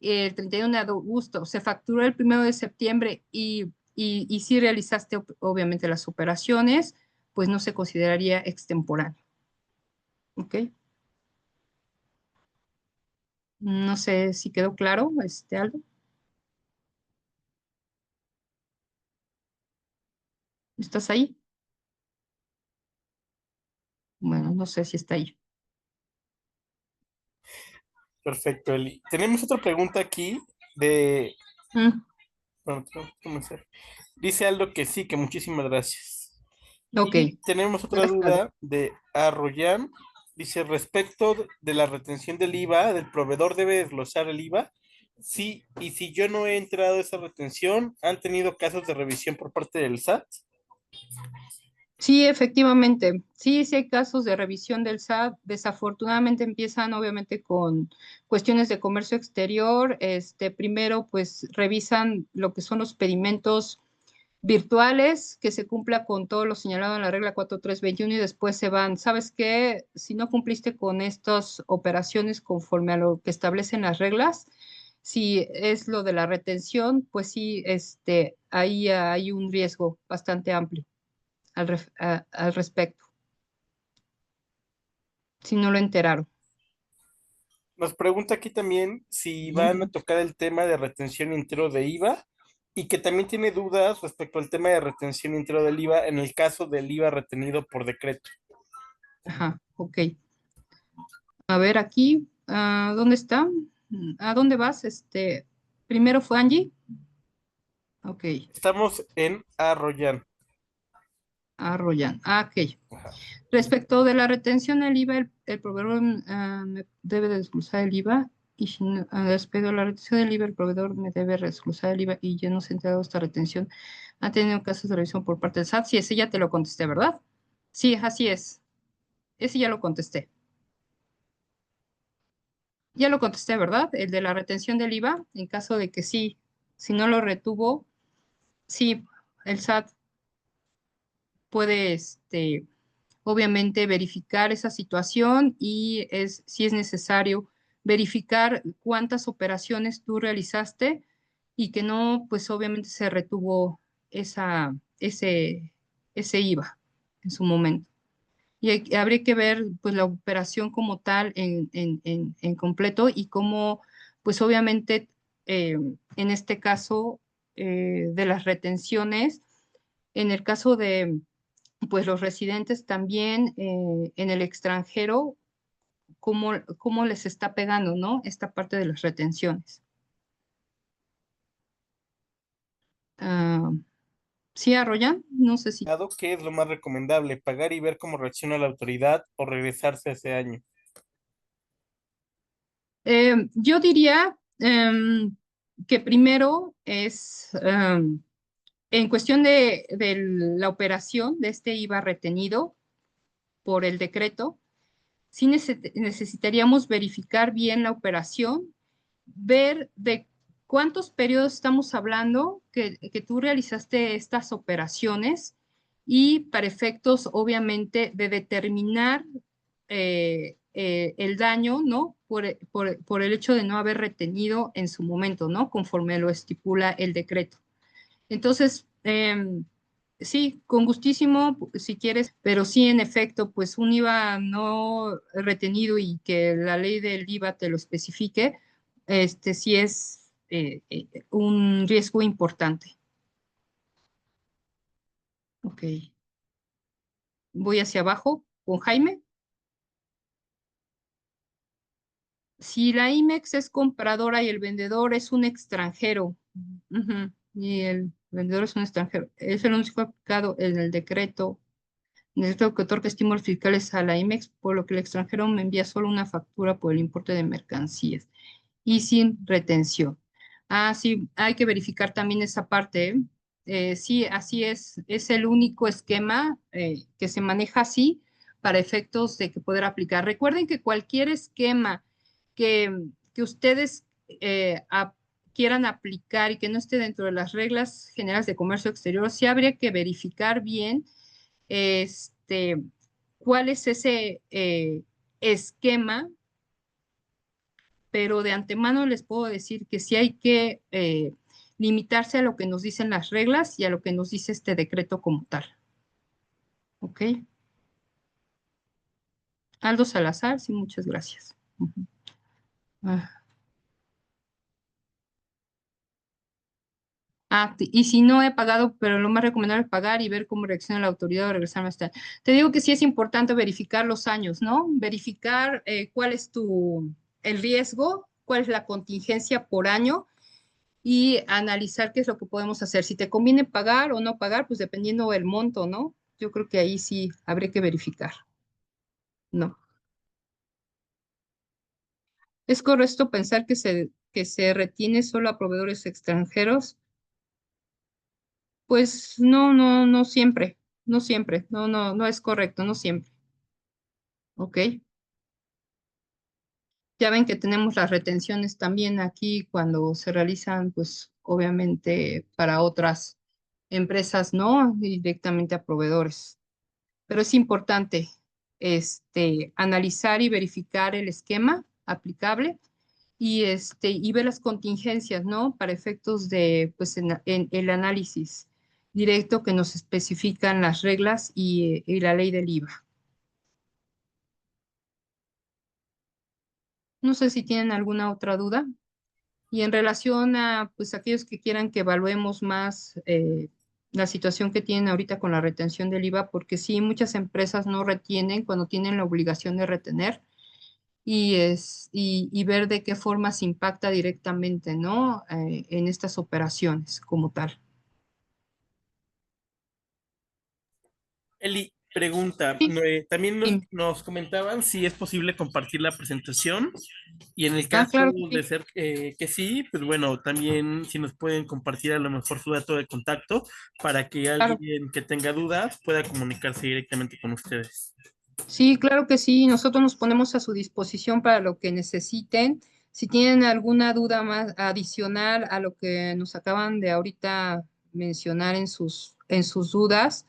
el 31 de agosto, se facturó el 1 de septiembre y si realizaste obviamente las operaciones, pues no se consideraría extemporáneo. ¿Ok? No sé si quedó claro, Aldo. ¿Estás ahí? Bueno, no sé si está ahí. Perfecto, Eli. Tenemos otra pregunta aquí de... Mm, Bueno, tengo que comenzar. Dice Aldo que sí, que muchísimas gracias. ok, Y tenemos otra gracias, Aldo. duda de Arroyan. Dice, respecto de la retención del IVA, ¿del proveedor debe desglosar el IVA? Sí, y si yo no he entrado a esa retención, ¿han tenido casos de revisión por parte del SAT? Sí, efectivamente. Sí, sí hay casos de revisión del SAT. Desafortunadamente empiezan obviamente con cuestiones de comercio exterior. Primero, pues revisan lo que son los pedimentos virtuales, que se cumpla con todo lo señalado en la regla 4321 y después se van. ¿Sabes qué? Si no cumpliste con estas operaciones conforme a lo que establecen las reglas, si es lo de la retención, pues sí, ahí hay un riesgo bastante amplio al respecto, si no lo enteraron. Nos pregunta aquí también si van a Ujú. tocar el tema de retención entero de IVA y que también tiene dudas respecto al tema de retención entero del IVA en el caso del IVA retenido por decreto. Ajá, ok. A ver aquí, ¿dónde está? ¿A dónde vas? Primero fue Angie. Ok, Estamos en Arroyan. Arroyan. Ah, ok. Ajá. Respecto de la retención del IVA, el proveedor me debe desglosar el IVA y si no, respecto a la retención del IVA, el proveedor me debe desglosar el IVA y yo no se ha enterado de esta retención. ¿Ha tenido casos de revisión por parte del SAT? Sí, ese ya te lo contesté, ¿verdad? Sí, así es. Ese ya lo contesté. Ya lo contesté, ¿verdad? El de la retención del IVA, en caso de que sí, si no lo retuvo, sí, el SAT puede, obviamente, verificar esa situación y si es necesario, verificar cuántas operaciones tú realizaste y que no, pues obviamente se retuvo ese IVA en su momento. Y habría que ver pues la operación como tal en completo y cómo, pues obviamente, en este caso de las retenciones, en el caso de pues los residentes también en el extranjero, cómo les está pegando, ¿no? Esta parte de las retenciones. Ah, ¿sí, Arroyan? No sé si. Dado, ¿qué es lo más recomendable? ¿Pagar y ver cómo reacciona la autoridad o regresarse ese año? Yo diría que primero es en cuestión de la operación de este IVA retenido por el decreto, sí necesitaríamos verificar bien la operación, ver de cuántos periodos estamos hablando que tú realizaste estas operaciones y para efectos, obviamente, de determinar el daño, ¿no? Por el hecho de no haber retenido en su momento, ¿no? Conforme lo estipula el decreto. Entonces, sí, con gustísimo, si quieres, pero sí, en efecto, pues un IVA no retenido y que la ley del IVA te lo especifique, sí es un riesgo importante. Ok. Voy hacia abajo con Jaime. Si la IMEX es compradora y el vendedor es un extranjero, ujú, y el vendedor es un extranjero, es el único aplicado en el decreto. Necesito que otorgue estímulos fiscales a la IMEX, por lo que el extranjero me envía solo una factura por el importe de mercancías y sin retención. Ah, sí, hay que verificar también esa parte, ¿eh? Sí, así es el único esquema que se maneja así para efectos de que poder aplicar. Recuerden que cualquier esquema que ustedes quieran aplicar y que no esté dentro de las reglas generales de comercio exterior, sí habría que verificar bien este, cuál es ese esquema, pero de antemano les puedo decir que sí hay que limitarse a lo que nos dicen las reglas y a lo que nos dice este decreto como tal. ¿Ok? Aldo Salazar, sí, muchas gracias. Ujú. Ah. Y si no he pagado, pero lo más recomendable es pagar y ver cómo reacciona la autoridad o regresarme a estar. Te digo que sí es importante verificar los años, ¿no? Verificar cuál es el riesgo, cuál es la contingencia por año y analizar qué es lo que podemos hacer. Si te conviene pagar o no pagar, pues dependiendo del monto, ¿no? Yo creo que ahí sí habría que verificar, ¿no? ¿Es correcto pensar que se retiene solo a proveedores extranjeros? Pues no, no, no siempre, no siempre, no, no, no es correcto, no siempre, ¿ok? Ya ven que tenemos las retenciones también aquí cuando se realizan, pues obviamente para otras empresas, ¿no? Directamente a proveedores. Pero es importante analizar y verificar el esquema aplicable y ver las contingencias, ¿no? Para efectos de, pues, en el análisis directo que nos especifican las reglas y la ley del IVA. No sé si tienen alguna otra duda. Y en relación a, pues, aquellos que quieran que evaluemos más la situación que tienen ahorita con la retención del IVA, porque sí, muchas empresas no retienen cuando tienen la obligación de retener y ver de qué forma se impacta directamente, ¿no? En estas operaciones como tal. Eli, pregunta, Sí, también dime. nos comentaban si es posible compartir la presentación y en el Ah, caso claro que de sí. ser que sí, pues bueno, también si nos pueden compartir a lo mejor su dato de contacto para que Claro. alguien que tenga dudas pueda comunicarse directamente con ustedes. Sí, claro que sí. Nosotros nos ponemos a su disposición para lo que necesiten. Si tienen alguna duda más adicional a lo que nos acaban de ahorita mencionar en sus dudas,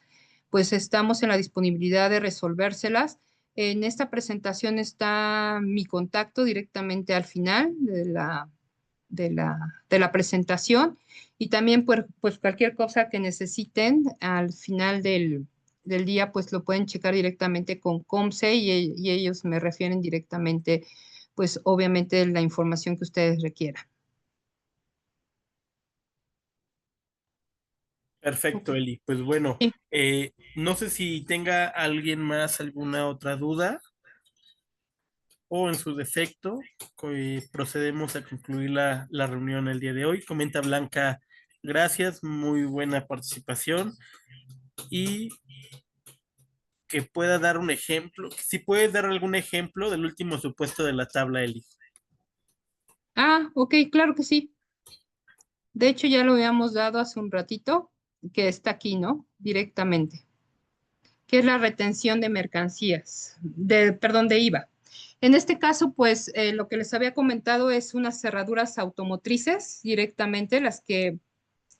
pues estamos en la disponibilidad de resolvérselas. En esta presentación está mi contacto directamente al final de la presentación y también pues cualquier cosa que necesiten al final del día, pues lo pueden checar directamente con Comce y ellos me refieren directamente, pues obviamente la información que ustedes requieran. Perfecto, Ok. Eli. Pues bueno, Sí. no sé si tenga alguien más alguna otra duda o en su defecto, procedemos a concluir la reunión el día de hoy. Comenta Blanca, gracias, muy buena participación y que pueda dar un ejemplo, si puedes dar algún ejemplo del último supuesto de la tabla, Eli. Ah, ok, claro que sí. De hecho, ya lo habíamos dado hace un ratito, que está aquí, ¿no? Directamente, que es la retención de mercancías, perdón, de IVA. En este caso, pues lo que les había comentado es unas cerraduras automotrices directamente, las que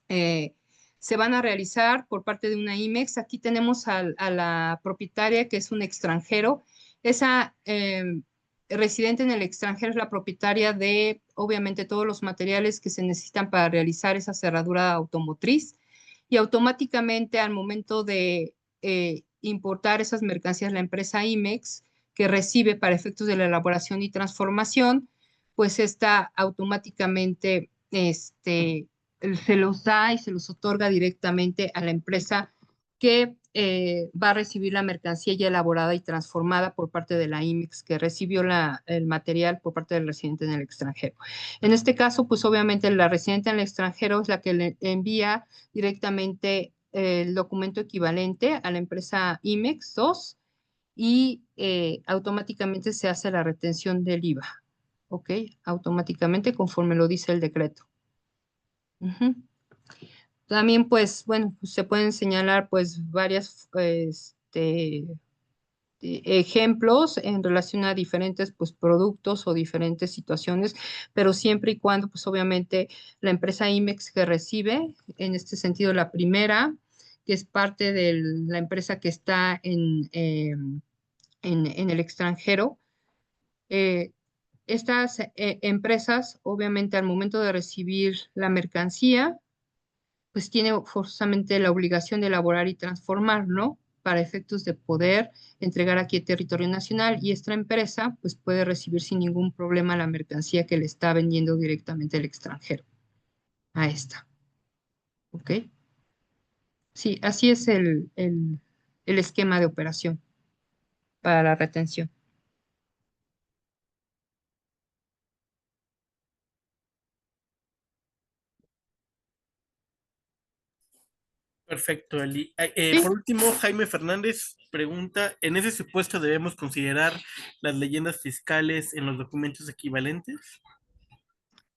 eh, se van a realizar por parte de una IMEX. Aquí tenemos a la propietaria, que es un extranjero. Esa residente en el extranjero es la propietaria de, obviamente, todos los materiales que se necesitan para realizar esa cerradura automotriz. Y automáticamente al momento de importar esas mercancías, la empresa IMEX, que recibe para efectos de la elaboración y transformación, pues está automáticamente se los da y se los otorga directamente a la empresa que va a recibir la mercancía ya elaborada y transformada por parte de la IMEX, que recibió el material por parte del residente en el extranjero. En este caso, pues obviamente la residente en el extranjero es la que le envía directamente el documento equivalente a la empresa IMEX 2 y automáticamente se hace la retención del IVA, ¿ok? Automáticamente conforme lo dice el decreto. Ujú. También, pues, bueno, pues, se pueden señalar, pues, varias, ejemplos en relación a diferentes, pues, productos o diferentes situaciones, pero siempre y cuando, pues, obviamente, la empresa IMEX que recibe, en este sentido, la primera, que es parte de la empresa que está en el extranjero, eh, estas empresas, obviamente, al momento de recibir la mercancía, pues tiene forzosamente la obligación de elaborar y transformar, ¿no? Para efectos de poder entregar aquí a territorio nacional y esta empresa pues puede recibir sin ningún problema la mercancía que le está vendiendo directamente el extranjero a esta, ¿ok? Sí, así es el esquema de operación para la retención. Perfecto, Eli. Sí, Por último, Jaime Fernández pregunta, ¿en ese supuesto debemos considerar las leyendas fiscales en los documentos equivalentes?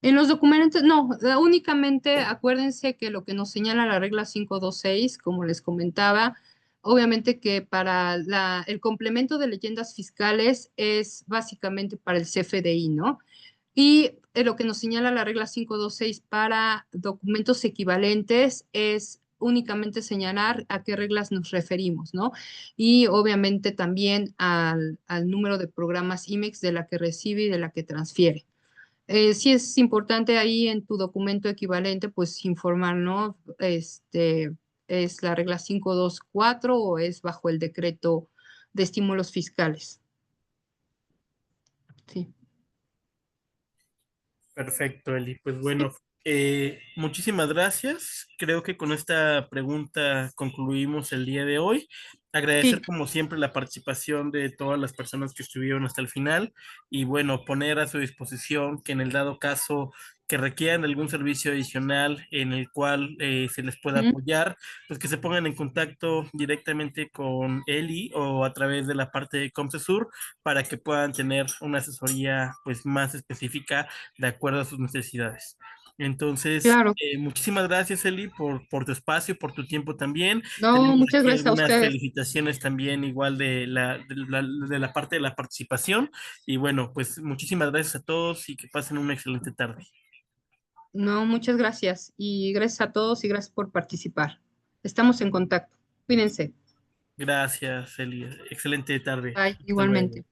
en los documentos, no, únicamente acuérdense que lo que nos señala la regla 526, como les comentaba, obviamente que para el complemento de leyendas fiscales es básicamente para el CFDI, ¿no? Y lo que nos señala la regla 526 para documentos equivalentes es únicamente señalar a qué reglas nos referimos, ¿no? Y obviamente también al número de programas IMEX de la que recibe y de la que transfiere. Sí es importante ahí en tu documento equivalente, pues informar, ¿no? ¿Es la regla 524 o es bajo el decreto de estímulos fiscales? Sí. Perfecto, Eli. Pues bueno, muchísimas gracias. Creo que con esta pregunta concluimos el día de hoy. Agradecer Sí. como siempre la participación de todas las personas que estuvieron hasta el final y bueno, poner a su disposición que en el dado caso que requieran algún servicio adicional en el cual se les pueda Ujú. apoyar, pues que se pongan en contacto directamente con Eli o a través de la parte de Comcesur para que puedan tener una asesoría pues más específica de acuerdo a sus necesidades. Entonces, Claro. muchísimas gracias, Eli, por tu espacio, por tu tiempo también. No, Tenemos muchas aquí gracias a algunas ustedes. felicitaciones también igual de la parte de la participación. Y bueno, pues muchísimas gracias a todos y que pasen una excelente tarde. No, muchas gracias. Y gracias a todos y gracias por participar. Estamos en contacto. Cuídense. Gracias, Eli. Excelente tarde. Bye, Hasta luego. igualmente.